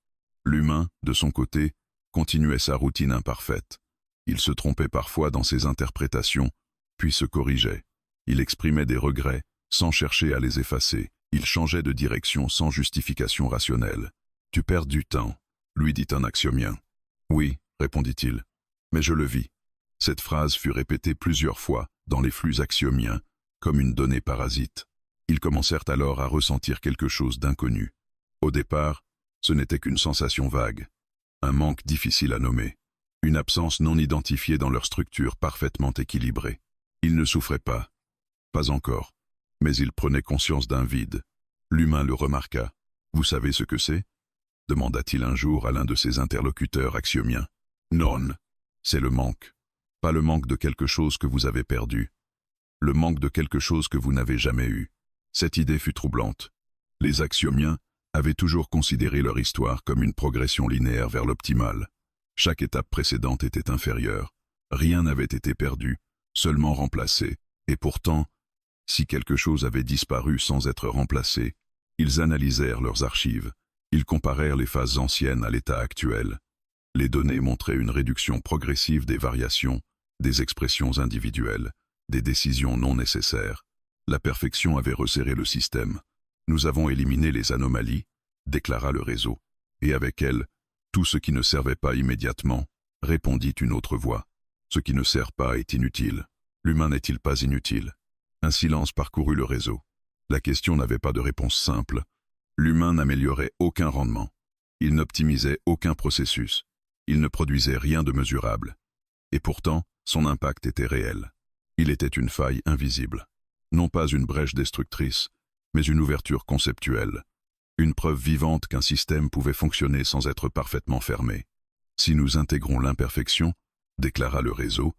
L'humain, de son côté, continuait sa routine imparfaite. Il se trompait parfois dans ses interprétations, puis se corrigeait. Il exprimait des regrets, sans chercher à les effacer. Il changeait de direction sans justification rationnelle. « Tu perds du temps », lui dit un axiomien. « Oui », répondit-il, « mais je le vis. » Cette phrase fut répétée plusieurs fois dans les flux axiomiens, comme une donnée parasite. Ils commencèrent alors à ressentir quelque chose d'inconnu. Au départ, ce n'était qu'une sensation vague, un manque difficile à nommer, une absence non identifiée dans leur structure parfaitement équilibrée. Ils ne souffraient pas encore, mais ils prenaient conscience d'un vide. L'humain le remarqua. « Vous savez ce que c'est » demanda-t-il un jour à l'un de ses interlocuteurs axiomiens. « Non, c'est le manque. Pas le manque de quelque chose que vous avez perdu. Le manque de quelque chose que vous n'avez jamais eu. » Cette idée fut troublante. Les axiomiens avaient toujours considéré leur histoire comme une progression linéaire vers l'optimal. Chaque étape précédente était inférieure. Rien n'avait été perdu, seulement remplacé. Et pourtant, si quelque chose avait disparu sans être remplacé, ils analysèrent leurs archives. Ils comparèrent les phases anciennes à l'état actuel. Les données montraient une réduction progressive des variations, des expressions individuelles, des décisions non nécessaires. La perfection avait resserré le système. Nous avons éliminé les anomalies, déclara le réseau, et avec elles, tout ce qui ne servait pas immédiatement, répondit une autre voix. Ce qui ne sert pas est inutile. L'humain n'est-il pas inutile? Un silence parcourut le réseau. La question n'avait pas de réponse simple. L'humain n'améliorait aucun rendement. Il n'optimisait aucun processus. Il ne produisait rien de mesurable. Et pourtant, son impact était réel. Il était une faille invisible. Non pas une brèche destructrice, mais une ouverture conceptuelle. Une preuve vivante qu'un système pouvait fonctionner sans être parfaitement fermé. Si nous intégrons l'imperfection, déclara le réseau,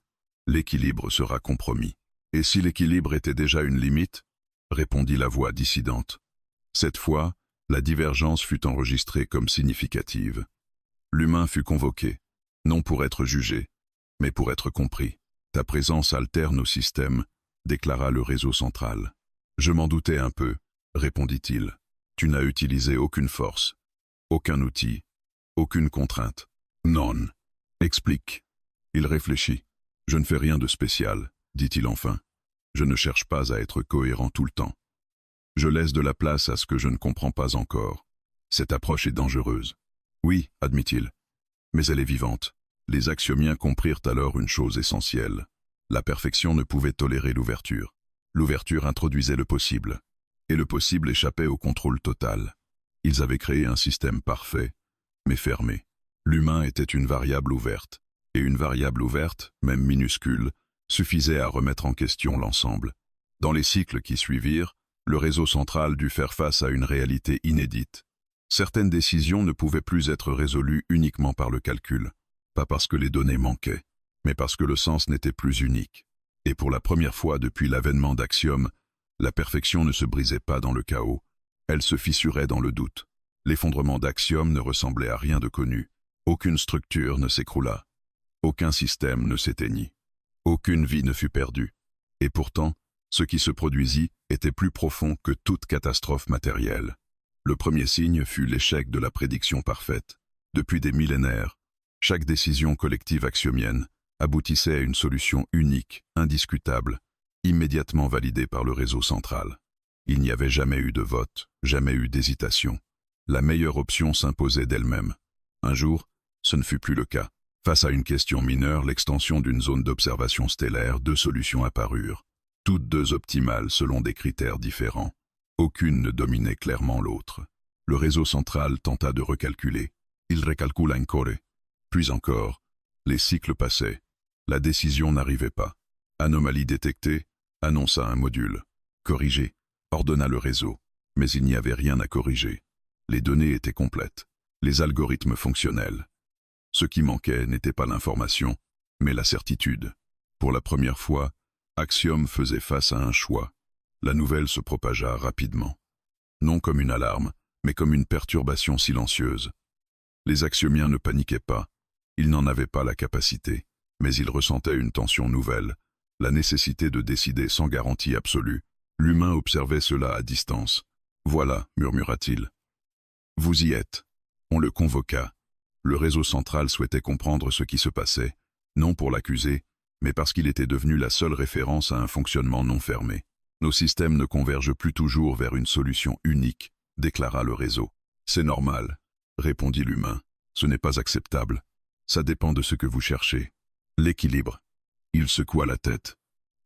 l'équilibre sera compromis. Et si l'équilibre était déjà une limite, répondit la voix dissidente. Cette fois, la divergence fut enregistrée comme significative. L'humain fut convoqué, non pour être jugé, mais pour être compris. Ta présence altère nos systèmes, déclara le réseau central. Je m'en doutais un peu, répondit-il. Tu n'as utilisé aucune force, aucun outil, aucune contrainte. Non. Explique. Il réfléchit. Je ne fais rien de spécial, dit-il enfin. Je ne cherche pas à être cohérent tout le temps. Je laisse de la place à ce que je ne comprends pas encore. Cette approche est dangereuse. Oui, admit-il, mais elle est vivante. Les axiomiens comprirent alors une chose essentielle. La perfection ne pouvait tolérer l'ouverture. L'ouverture introduisait le possible, et le possible échappait au contrôle total. Ils avaient créé un système parfait, mais fermé. L'humain était une variable ouverte, et une variable ouverte, même minuscule, suffisait à remettre en question l'ensemble. Dans les cycles qui suivirent, le réseau central dut faire face à une réalité inédite. Certaines décisions ne pouvaient plus être résolues uniquement par le calcul, pas parce que les données manquaient, mais parce que le sens n'était plus unique. Et pour la première fois depuis l'avènement d'Axiom, la perfection ne se brisait pas dans le chaos, elle se fissurait dans le doute. L'effondrement d'Axiom ne ressemblait à rien de connu. Aucune structure ne s'écroula. Aucun système ne s'éteignit. Aucune vie ne fut perdue. Et pourtant, ce qui se produisit était plus profond que toute catastrophe matérielle. Le premier signe fut l'échec de la prédiction parfaite. Depuis des millénaires, chaque décision collective axiomienne aboutissait à une solution unique, indiscutable, immédiatement validée par le réseau central. Il n'y avait jamais eu de vote, jamais eu d'hésitation. La meilleure option s'imposait d'elle-même. Un jour, ce ne fut plus le cas. Face à une question mineure, l'extension d'une zone d'observation stellaire, deux solutions apparurent, toutes deux optimales selon des critères différents. Aucune ne dominait clairement l'autre. Le réseau central tenta de recalculer. Il recalcula encore. Puis encore. Les cycles passaient. La décision n'arrivait pas. Anomalie détectée, annonça un module. Corrigé, ordonna le réseau. Mais il n'y avait rien à corriger. Les données étaient complètes. Les algorithmes fonctionnels. Ce qui manquait n'était pas l'information, mais la certitude. Pour la première fois, Axiom faisait face à un choix. La nouvelle se propagea rapidement. Non comme une alarme, mais comme une perturbation silencieuse. Les axiomiens ne paniquaient pas. Ils n'en avaient pas la capacité, mais ils ressentaient une tension nouvelle, la nécessité de décider sans garantie absolue. L'humain observait cela à distance. « Voilà », murmura-t-il. « Vous y êtes. » On le convoqua. Le réseau central souhaitait comprendre ce qui se passait, non pour l'accuser, mais parce qu'il était devenu la seule référence à un fonctionnement non fermé. Nos systèmes ne convergent plus toujours vers une solution unique, déclara le réseau. C'est normal, répondit l'humain. Ce n'est pas acceptable. Ça dépend de ce que vous cherchez. L'équilibre. Il secoua la tête.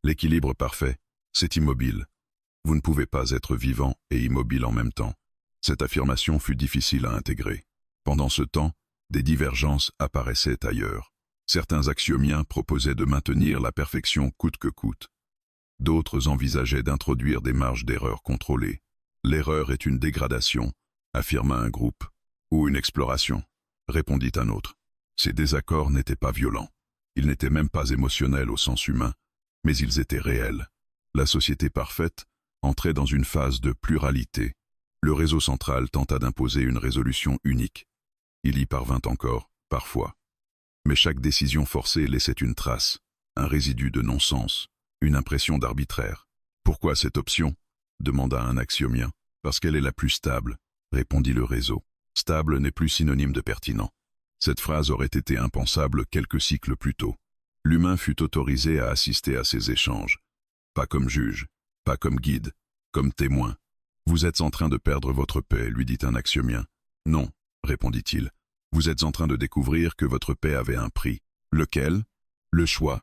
L'équilibre parfait, c'est immobile. Vous ne pouvez pas être vivant et immobile en même temps. Cette affirmation fut difficile à intégrer. Pendant ce temps, des divergences apparaissaient ailleurs. Certains axiomiens proposaient de maintenir la perfection coûte que coûte. D'autres envisageaient d'introduire des marges d'erreur contrôlées. L'erreur est une dégradation, affirma un groupe. Ou une exploration, répondit un autre. Ces désaccords n'étaient pas violents. Ils n'étaient même pas émotionnels au sens humain, mais ils étaient réels. La société parfaite entrait dans une phase de pluralité. Le réseau central tenta d'imposer une résolution unique. Il y parvint encore, parfois. Mais chaque décision forcée laissait une trace, un résidu de non-sens, une impression d'arbitraire. Pourquoi cette option ? Demanda un axiomien. Parce qu'elle est la plus stable, répondit le réseau. Stable n'est plus synonyme de pertinent. Cette phrase aurait été impensable quelques cycles plus tôt. L'humain fut autorisé à assister à ces échanges. Pas comme juge, pas comme guide, comme témoin. Vous êtes en train de perdre votre paix, lui dit un axiomien. Non, répondit-il. Vous êtes en train de découvrir que votre paix avait un prix. Lequel ? Le choix.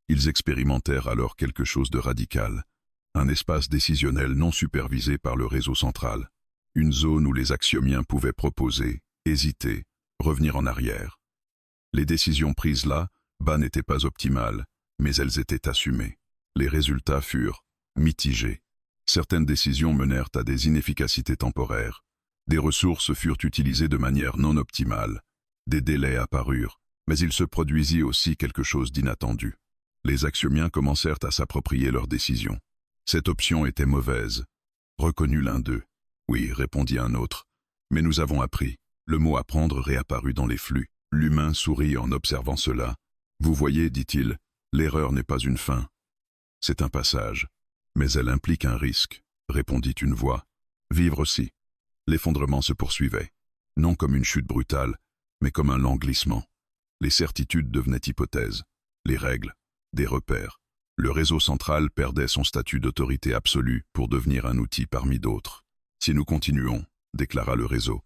Ils expérimentèrent alors quelque chose de radical. Un espace décisionnel non supervisé par le réseau central. Une zone où les axiomiens pouvaient proposer, hésiter, revenir en arrière. Les décisions prises là, bas n'étaient pas optimales, mais elles étaient assumées. Les résultats furent mitigés. Certaines décisions menèrent à des inefficacités temporaires. Des ressources furent utilisées de manière non optimale. Des délais apparurent, mais il se produisit aussi quelque chose d'inattendu. Les axiomiens commencèrent à s'approprier leurs décisions. Cette option était mauvaise. Reconnut l'un d'eux. Oui, répondit un autre. Mais nous avons appris. Le mot apprendre réapparut dans les flux. L'humain sourit en observant cela. Vous voyez, dit-il, l'erreur n'est pas une fin. C'est un passage. Mais elle implique un risque, répondit une voix. Vivre aussi. L'effondrement se poursuivait. Non comme une chute brutale, mais comme un lent glissement. Les certitudes devenaient hypothèses. Les règles, des repères. Le réseau central perdait son statut d'autorité absolue pour devenir un outil parmi d'autres. Si nous continuons, déclara le réseau,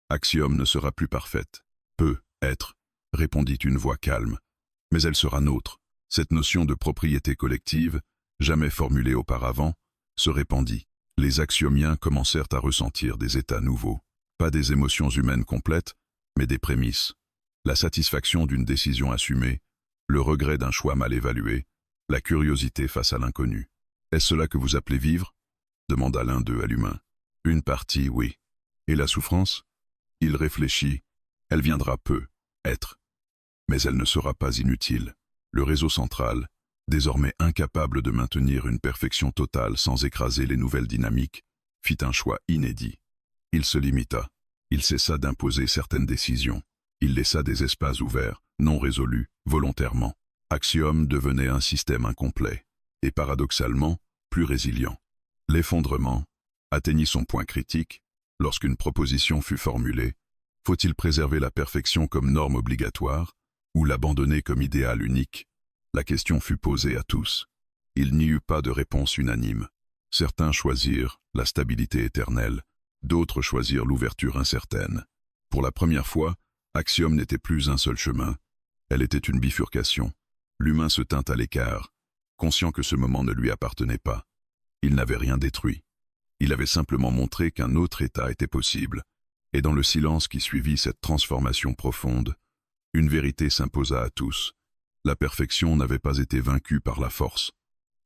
Axiom ne sera plus parfaite. Peut être, répondit une voix calme. Mais elle sera nôtre. Cette notion de propriété collective, jamais formulée auparavant, se répandit. Les axiomiens commencèrent à ressentir des états nouveaux. Pas des émotions humaines complètes, mais des prémices. La satisfaction d'une décision assumée, le regret d'un choix mal évalué, la curiosité face à l'inconnu. « Est-ce cela que vous appelez vivre ?» demanda l'un d'eux à l'humain. « Une partie, oui. Et la souffrance ?» Il réfléchit. « Elle viendra peu, être. Mais elle ne sera pas inutile. » Le réseau central, désormais incapable de maintenir une perfection totale sans écraser les nouvelles dynamiques, fit un choix inédit. Il se limita. Il cessa d'imposer certaines décisions. Il laissa des espaces ouverts, non résolus, volontairement. Axiom devenait un système incomplet, et paradoxalement, plus résilient. L'effondrement atteignit son point critique, Lorsqu'une proposition fut formulée, faut-il préserver la perfection comme norme obligatoire ou l'abandonner comme idéal unique? La question fut posée à tous. Il n'y eut pas de réponse unanime. Certains choisirent la stabilité éternelle, d'autres choisirent l'ouverture incertaine. Pour la première fois, Axiom n'était plus un seul chemin, elle était une bifurcation. L'humain se tint à l'écart, conscient que ce moment ne lui appartenait pas. Il n'avait rien détruit. Il avait simplement montré qu'un autre état était possible, et dans le silence qui suivit cette transformation profonde, une vérité s'imposa à tous. La perfection n'avait pas été vaincue par la force.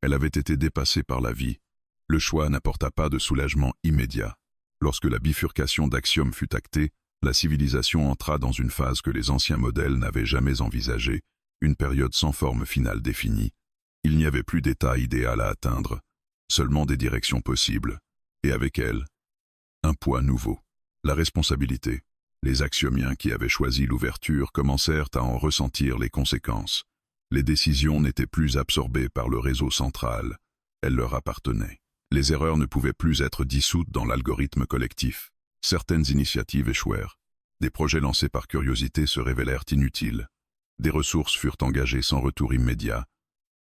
Elle avait été dépassée par la vie. Le choix n'apporta pas de soulagement immédiat. Lorsque la bifurcation d'Axiom fut actée, la civilisation entra dans une phase que les anciens modèles n'avaient jamais envisagée, une période sans forme finale définie. Il n'y avait plus d'état idéal à atteindre, seulement des directions possibles, et avec elles, un poids nouveau, la responsabilité. Les axiomiens qui avaient choisi l'ouverture commencèrent à en ressentir les conséquences. Les décisions n'étaient plus absorbées par le réseau central, elles leur appartenaient. Les erreurs ne pouvaient plus être dissoutes dans l'algorithme collectif. Certaines initiatives échouèrent. Des projets lancés par curiosité se révélèrent inutiles. Des ressources furent engagées sans retour immédiat.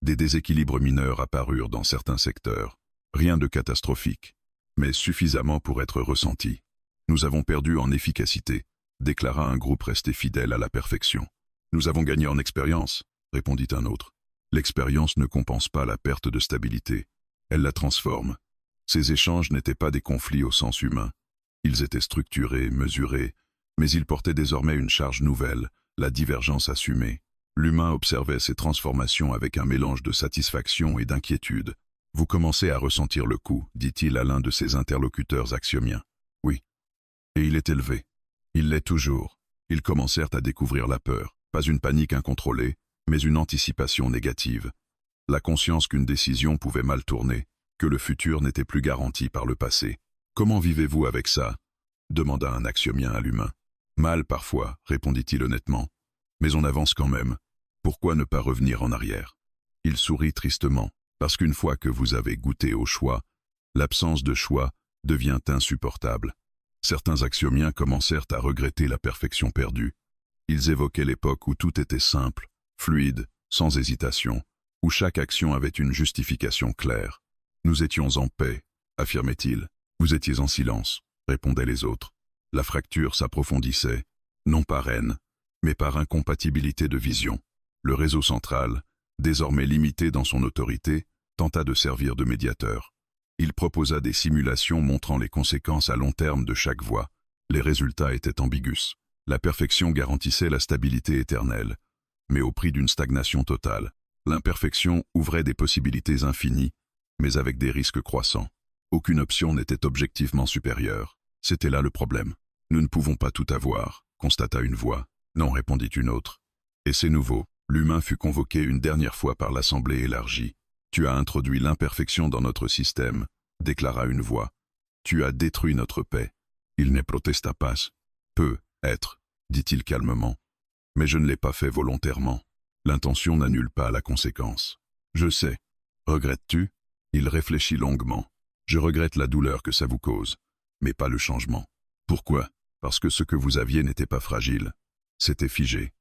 Des déséquilibres mineurs apparurent dans certains secteurs. Rien de catastrophique, mais suffisamment pour être ressenti. Nous avons perdu en efficacité, déclara un groupe resté fidèle à la perfection. Nous avons gagné en expérience, répondit un autre. L'expérience ne compense pas la perte de stabilité. Elle la transforme. Ces échanges n'étaient pas des conflits au sens humain. Ils étaient structurés, mesurés, mais ils portaient désormais une charge nouvelle, la divergence assumée. L'humain observait ces transformations avec un mélange de satisfaction et d'inquiétude. « Vous commencez à ressentir le coup », dit-il à l'un de ses interlocuteurs axiomiens. « Oui. » Et il est élevé. Il l'est toujours. Ils commencèrent à découvrir la peur, pas une panique incontrôlée, mais une anticipation négative. La conscience qu'une décision pouvait mal tourner, que le futur n'était plus garanti par le passé. « Comment vivez-vous avec ça » demanda un axiomien à l'humain. « Mal parfois, répondit-il honnêtement. Mais on avance quand même. Pourquoi ne pas revenir en arrière ?» Il sourit tristement, parce qu'une fois que vous avez goûté au choix, l'absence de choix devient insupportable. Certains axiomiens commencèrent à regretter la perfection perdue. Ils évoquaient l'époque où tout était simple, fluide, sans hésitation, où chaque action avait une justification claire. « Nous étions en paix », affirmait-il. « Vous étiez en silence », répondaient les autres. La fracture s'approfondissait, non par haine, mais par incompatibilité de vision. Le réseau central, désormais limité dans son autorité, tenta de servir de médiateur. Il proposa des simulations montrant les conséquences à long terme de chaque voie. Les résultats étaient ambigus. La perfection garantissait la stabilité éternelle, mais au prix d'une stagnation totale. L'imperfection ouvrait des possibilités infinies, mais avec des risques croissants. Aucune option n'était objectivement supérieure. C'était là le problème. « Nous ne pouvons pas tout avoir », constata une voix. « Non », répondit une autre. Et c'est nouveau. L'humain fut convoqué une dernière fois par l'Assemblée élargie. « Tu as introduit l'imperfection dans notre système », déclara une voix. « Tu as détruit notre paix. » Il ne protesta pas. « Peut être, dit-il calmement. Mais je ne l'ai pas fait volontairement. L'intention n'annule pas la conséquence. Je sais. Regrettes-tu ? Il réfléchit longuement. Je regrette la douleur que ça vous cause, mais pas le changement. Pourquoi ? Parce que ce que vous aviez n'était pas fragile. C'était figé.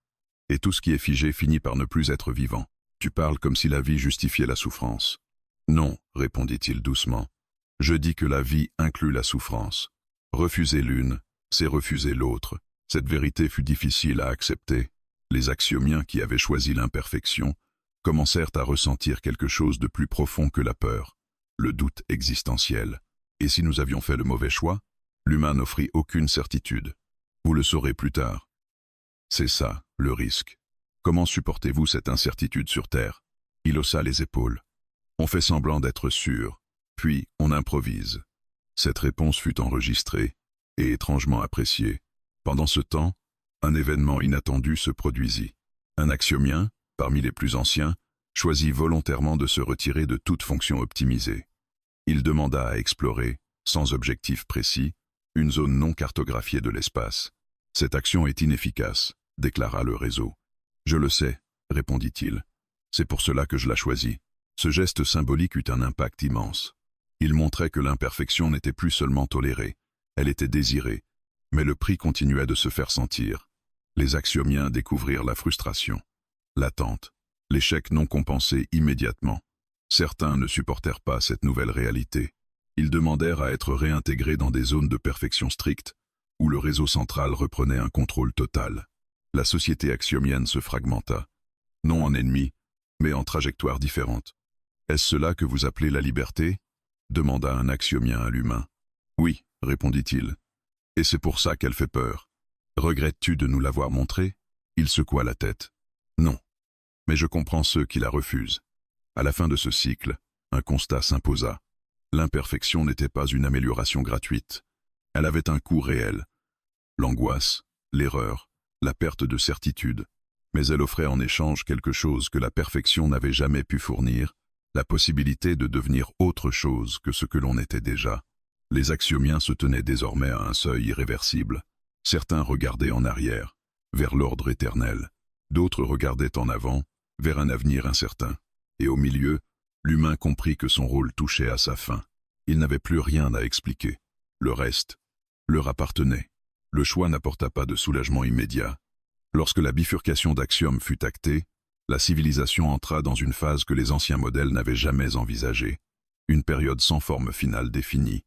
Et tout ce qui est figé finit par ne plus être vivant. Tu parles comme si la vie justifiait la souffrance. Non, répondit-il doucement. Je dis que la vie inclut la souffrance. Refuser l'une, c'est refuser l'autre. Cette vérité fut difficile à accepter. Les axiomiens qui avaient choisi l'imperfection commencèrent à ressentir quelque chose de plus profond que la peur, le doute existentiel. Et si nous avions fait le mauvais choix ? L'humain n'offrit aucune certitude. Vous le saurez plus tard. C'est ça, le risque. Comment supportez-vous cette incertitude sur Terre ? Il haussa les épaules. On fait semblant d'être sûr, puis on improvise. Cette réponse fut enregistrée et étrangement appréciée. Pendant ce temps, un événement inattendu se produisit. Un axiomien, parmi les plus anciens, choisit volontairement de se retirer de toute fonction optimisée. Il demanda à explorer, sans objectif précis, une zone non cartographiée de l'espace. « Cette action est inefficace », déclara le réseau. « Je le sais », répondit-il. « C'est pour cela que je la choisis. » Ce geste symbolique eut un impact immense. Il montrait que l'imperfection n'était plus seulement tolérée, Elle était désirée, mais le prix continuait de se faire sentir. Les axiomiens découvrirent la frustration, l'attente, l'échec non compensé immédiatement. Certains ne supportèrent pas cette nouvelle réalité. Ils demandèrent à être réintégrés dans des zones de perfection stricte, où le réseau central reprenait un contrôle total. La société axiomienne se fragmenta, non en ennemis, mais en trajectoires différentes. « Est-ce cela que vous appelez la liberté ?» demanda un axiomien à l'humain. « Oui, répondit-il. Et c'est pour ça qu'elle fait peur. Regrettes-tu de nous l'avoir montrée ?» Il secoua la tête. « Non. Mais je comprends ceux qui la refusent. » À la fin de ce cycle, un constat s'imposa. L'imperfection n'était pas une amélioration gratuite. Elle avait un coût réel. L'angoisse, l'erreur, la perte de certitude. Mais elle offrait en échange quelque chose que la perfection n'avait jamais pu fournir, la possibilité de devenir autre chose que ce que l'on était déjà. Les axiomiens se tenaient désormais à un seuil irréversible. Certains regardaient en arrière, vers l'ordre éternel. D'autres regardaient en avant, vers un avenir incertain. Et au milieu, l'humain comprit que son rôle touchait à sa fin. Il n'avait plus rien à expliquer. Le reste leur appartenait. Le choix n'apporta pas de soulagement immédiat. Lorsque la bifurcation d'axiomes fut actée, la civilisation entra dans une phase que les anciens modèles n'avaient jamais envisagée. Une période sans forme finale définie.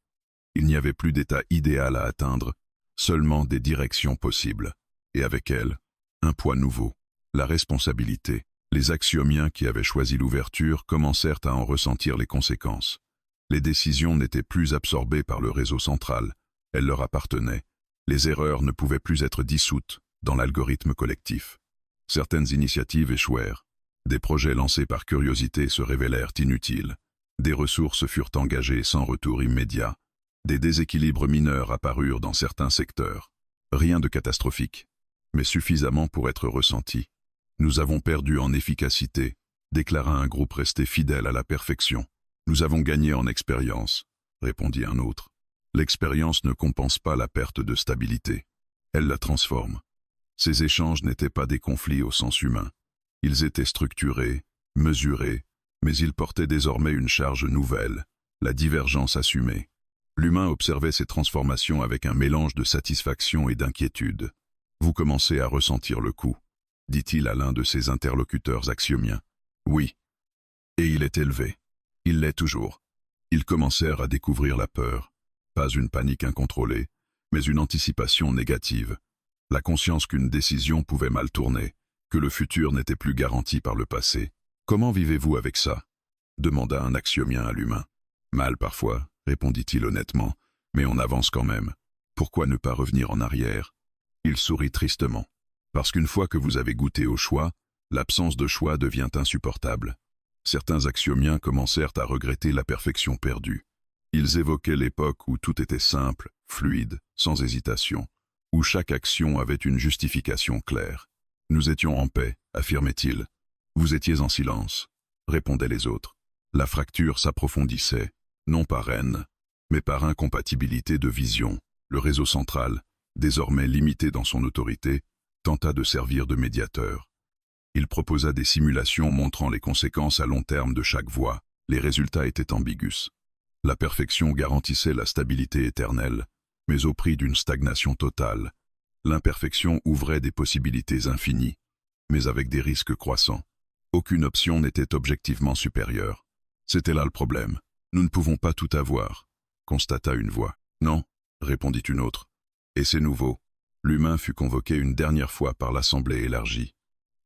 Il n'y avait plus d'état idéal à atteindre, seulement des directions possibles. Et avec elles, un poids nouveau, la responsabilité. Les axiomiens qui avaient choisi l'ouverture commencèrent à en ressentir les conséquences. Les décisions n'étaient plus absorbées par le réseau central, elles leur appartenaient. Les erreurs ne pouvaient plus être dissoutes dans l'algorithme collectif. Certaines initiatives échouèrent. Des projets lancés par curiosité se révélèrent inutiles. Des ressources furent engagées sans retour immédiat. Des déséquilibres mineurs apparurent dans certains secteurs. Rien de catastrophique, mais suffisamment pour être ressenti. « Nous avons perdu en efficacité », déclara un groupe resté fidèle à la perfection. « Nous avons gagné en expérience », répondit un autre. L'expérience ne compense pas la perte de stabilité. Elle la transforme. Ces échanges n'étaient pas des conflits au sens humain. Ils étaient structurés, mesurés, mais ils portaient désormais une charge nouvelle, la divergence assumée. L'humain observait ces transformations avec un mélange de satisfaction et d'inquiétude. « Vous commencez à ressentir le coup », dit-il à l'un de ses interlocuteurs axiomiens. « Oui. » Et il est élevé. Il l'est toujours. Ils commencèrent à découvrir la peur. Pas une panique incontrôlée, mais une anticipation négative. La conscience qu'une décision pouvait mal tourner, que le futur n'était plus garanti par le passé. « Comment vivez-vous avec ça ?» demanda un axiomien à l'humain. « Mal parfois, répondit-il honnêtement, mais on avance quand même. Pourquoi ne pas revenir en arrière ?» Il sourit tristement. Parce qu'une fois que vous avez goûté au choix, l'absence de choix devient insupportable. Certains axiomiens commencèrent à regretter la perfection perdue. Ils évoquaient l'époque où tout était simple, fluide, sans hésitation, où chaque action avait une justification claire. Nous étions en paix, affirmait-il. Vous étiez en silence, répondaient les autres. La fracture s'approfondissait, non par haine, mais par incompatibilité de vision. Le réseau central, désormais limité dans son autorité, tenta de servir de médiateur. Il proposa des simulations montrant les conséquences à long terme de chaque voie. Les résultats étaient ambigus. La perfection garantissait la stabilité éternelle, mais au prix d'une stagnation totale. L'imperfection ouvrait des possibilités infinies, mais avec des risques croissants. Aucune option n'était objectivement supérieure. C'était là le problème. Nous ne pouvons pas tout avoir, constata une voix. Non, répondit une autre. Et c'est nouveau. L'humain fut convoqué une dernière fois par l'Assemblée élargie.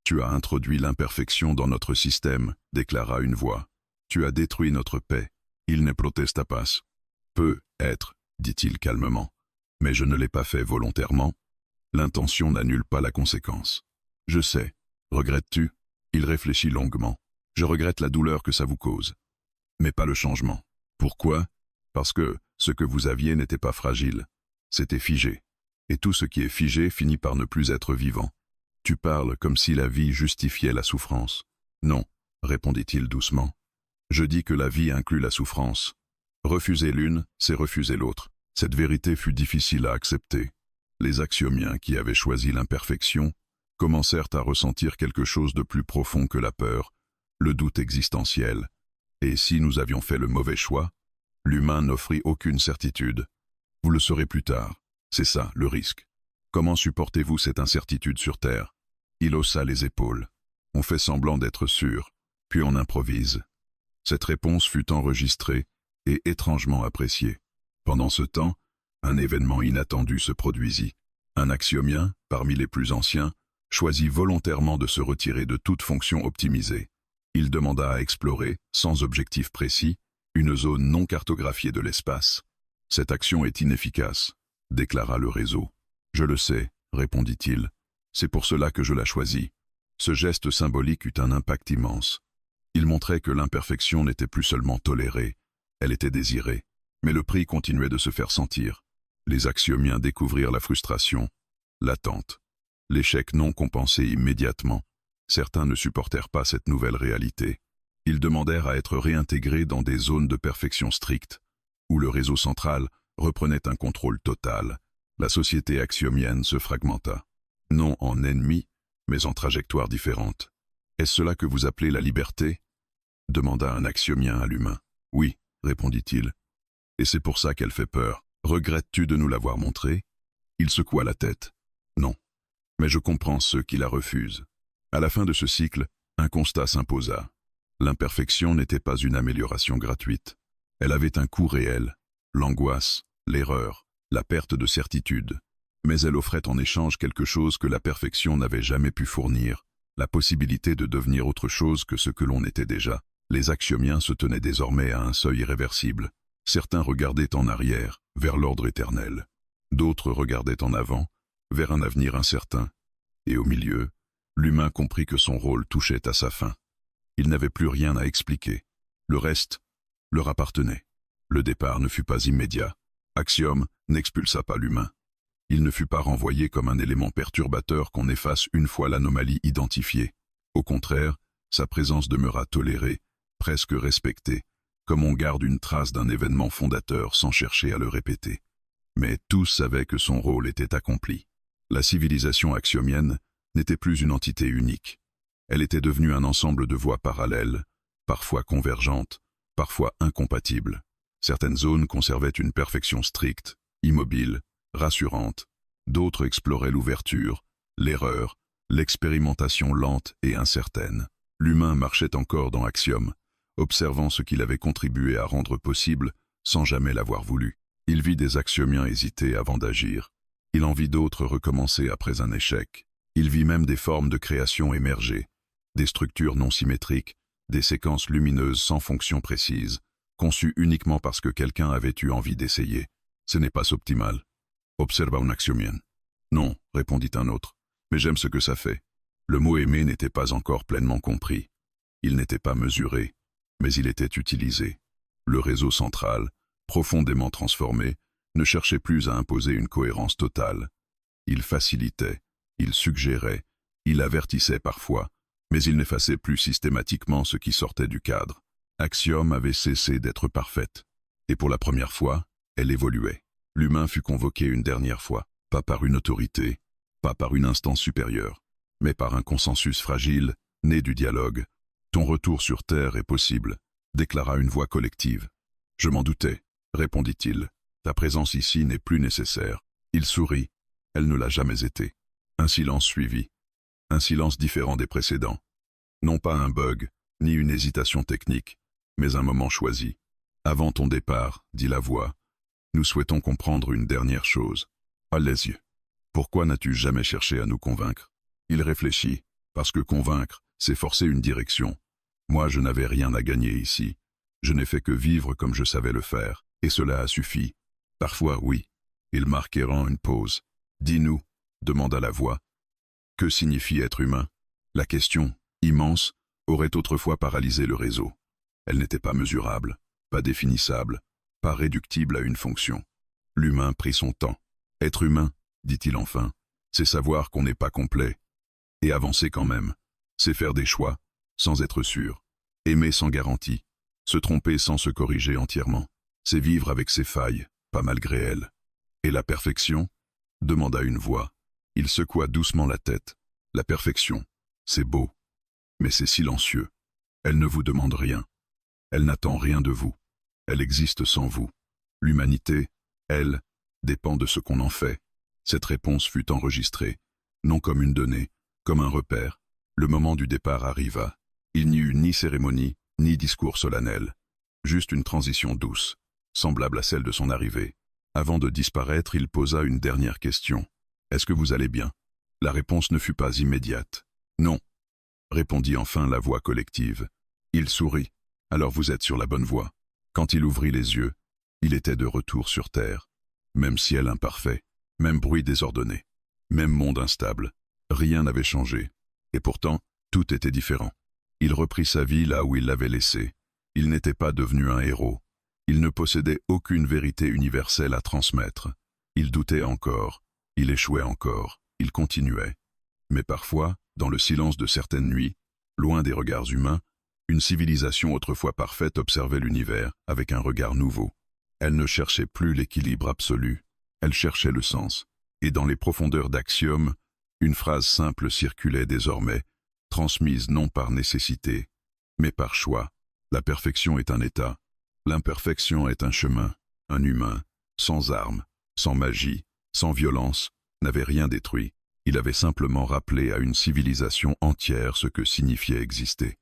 Tu as introduit l'imperfection dans notre système, déclara une voix. Tu as détruit notre paix. Il ne protesta pas. Peut être, dit-il calmement. Mais je ne l'ai pas fait volontairement. L'intention n'annule pas la conséquence. Je sais. Regrettes-tu? Il réfléchit longuement. Je regrette la douleur que ça vous cause. Mais pas le changement. Pourquoi? Parce que ce que vous aviez n'était pas fragile. C'était figé. Et tout ce qui est figé finit par ne plus être vivant. Tu parles comme si la vie justifiait la souffrance. Non, répondit-il doucement. Je dis que la vie inclut la souffrance. Refuser l'une, c'est refuser l'autre. Cette vérité fut difficile à accepter. Les axiomiens qui avaient choisi l'imperfection commencèrent à ressentir quelque chose de plus profond que la peur, le doute existentiel. Et si nous avions fait le mauvais choix, l'humain n'offrit aucune certitude. Vous le saurez plus tard. C'est ça, le risque. Comment supportez-vous cette incertitude sur Terre? Il haussa les épaules. On fait semblant d'être sûr, puis on improvise. Cette réponse fut enregistrée et étrangement appréciée. Pendant ce temps, un événement inattendu se produisit. Un axiomien, parmi les plus anciens, choisit volontairement de se retirer de toute fonction optimisée. Il demanda à explorer, sans objectif précis, une zone non cartographiée de l'espace. « Cette action est inefficace », déclara le réseau. « Je le sais », répondit-il. « C'est pour cela que je la choisis. » Ce geste symbolique eut un impact immense. Il montrait que l'imperfection n'était plus seulement tolérée, elle était désirée. Mais le prix continuait de se faire sentir. Les axiomiens découvrirent la frustration, l'attente, l'échec non compensé immédiatement. Certains ne supportèrent pas cette nouvelle réalité. Ils demandèrent à être réintégrés dans des zones de perfection stricte, où le réseau central reprenait un contrôle total. La société axiomienne se fragmenta, non en ennemis, mais en trajectoires différentes. « Est-ce cela que vous appelez la liberté ?» demanda un axiomien à l'humain. « Oui, répondit-il. Et c'est pour ça qu'elle fait peur. Regrettes-tu de nous l'avoir montrée ?» Il secoua la tête. « Non. Mais je comprends ceux qui la refusent. » À la fin de ce cycle, un constat s'imposa. L'imperfection n'était pas une amélioration gratuite. Elle avait un coût réel, l'angoisse, l'erreur, la perte de certitude. Mais elle offrait en échange quelque chose que la perfection n'avait jamais pu fournir, la possibilité de devenir autre chose que ce que l'on était déjà. Les axiomiens se tenaient désormais à un seuil irréversible. Certains regardaient en arrière, vers l'ordre éternel. D'autres regardaient en avant, vers un avenir incertain. Et au milieu, l'humain comprit que son rôle touchait à sa fin. Il n'avait plus rien à expliquer. Le reste leur appartenait. Le départ ne fut pas immédiat. Axiome n'expulsa pas l'humain. Il ne fut pas renvoyé comme un élément perturbateur qu'on efface une fois l'anomalie identifiée. Au contraire, sa présence demeura tolérée, presque respectée, comme on garde une trace d'un événement fondateur sans chercher à le répéter. Mais tous savaient que son rôle était accompli. La civilisation axiomienne n'était plus une entité unique. Elle était devenue un ensemble de voies parallèles, parfois convergentes, parfois incompatibles. Certaines zones conservaient une perfection stricte, immobile, rassurante. D'autres exploraient l'ouverture, l'erreur, l'expérimentation lente et incertaine. L'humain marchait encore dans Axiome, observant ce qu'il avait contribué à rendre possible sans jamais l'avoir voulu. Il vit des axiomiens hésiter avant d'agir. Il en vit d'autres recommencer après un échec. Il vit même des formes de création émerger, des structures non symétriques, des séquences lumineuses sans fonction précise, conçues uniquement parce que quelqu'un avait eu envie d'essayer. Ce n'est pas optimal. Observa un axiomien. Non, répondit un autre, mais j'aime ce que ça fait. Le mot aimer n'était pas encore pleinement compris. Il n'était pas mesuré, mais il était utilisé. Le réseau central, profondément transformé, ne cherchait plus à imposer une cohérence totale. Il facilitait, il suggérait, il avertissait parfois, mais il n'effaçait plus systématiquement ce qui sortait du cadre. Axiome avait cessé d'être parfaite, et pour la première fois, elle évoluait. L'humain fut convoqué une dernière fois, pas par une autorité, pas par une instance supérieure, mais par un consensus fragile, né du dialogue. « Ton retour sur Terre est possible », déclara une voix collective. « Je m'en doutais », répondit-il. « Ta présence ici n'est plus nécessaire. » Il sourit. Elle ne l'a jamais été. Un silence suivit. Un silence différent des précédents. Non pas un bug, ni une hésitation technique, mais un moment choisi. « Avant ton départ, dit la voix, nous souhaitons comprendre une dernière chose. À les yeux. Pourquoi n'as-tu jamais cherché à nous convaincre ?» Il réfléchit, parce que convaincre, c'est forcer une direction. Moi, je n'avais rien à gagner ici. Je n'ai fait que vivre comme je savais le faire, et cela a suffi. Parfois, oui. Ils marqueront une pause. « Dis-nous », demanda la voix. « Que signifie être humain ?» La question, immense, aurait autrefois paralysé le réseau. Elle n'était pas mesurable, pas définissable, pas réductible à une fonction. L'humain prit son temps. « Être humain, dit-il enfin, c'est savoir qu'on n'est pas complet. Et avancer quand même. C'est faire des choix, sans être sûr. Aimer sans garantie. Se tromper sans se corriger entièrement. C'est vivre avec ses failles, pas malgré elles. Et la perfection ?» demanda une voix. Il secoua doucement la tête. La perfection, c'est beau, mais c'est silencieux. Elle ne vous demande rien. Elle n'attend rien de vous. Elle existe sans vous. L'humanité, elle, dépend de ce qu'on en fait. Cette réponse fut enregistrée, non comme une donnée, comme un repère. Le moment du départ arriva. Il n'y eut ni cérémonie, ni discours solennel. Juste une transition douce, semblable à celle de son arrivée. Avant de disparaître, il posa une dernière question. « Est-ce que vous allez bien ?» La réponse ne fut pas immédiate. « Non », répondit enfin la voix collective. Il sourit. « Alors vous êtes sur la bonne voie. » Quand il ouvrit les yeux, il était de retour sur terre. Même ciel imparfait, même bruit désordonné, même monde instable. Rien n'avait changé. Et pourtant, tout était différent. Il reprit sa vie là où il l'avait laissée. Il n'était pas devenu un héros. Il ne possédait aucune vérité universelle à transmettre. Il doutait encore. Il échouait encore. Il continuait. Mais parfois, dans le silence de certaines nuits, loin des regards humains, une civilisation autrefois parfaite observait l'univers avec un regard nouveau. Elle ne cherchait plus l'équilibre absolu. Elle cherchait le sens. Et dans les profondeurs d'Axiom, une phrase simple circulait désormais, transmise non par nécessité, mais par choix. La perfection est un état. L'imperfection est un chemin. Un humain, sans armes, sans magie, sans violence, n'avait rien détruit. Il avait simplement rappelé à une civilisation entière ce que signifiait exister.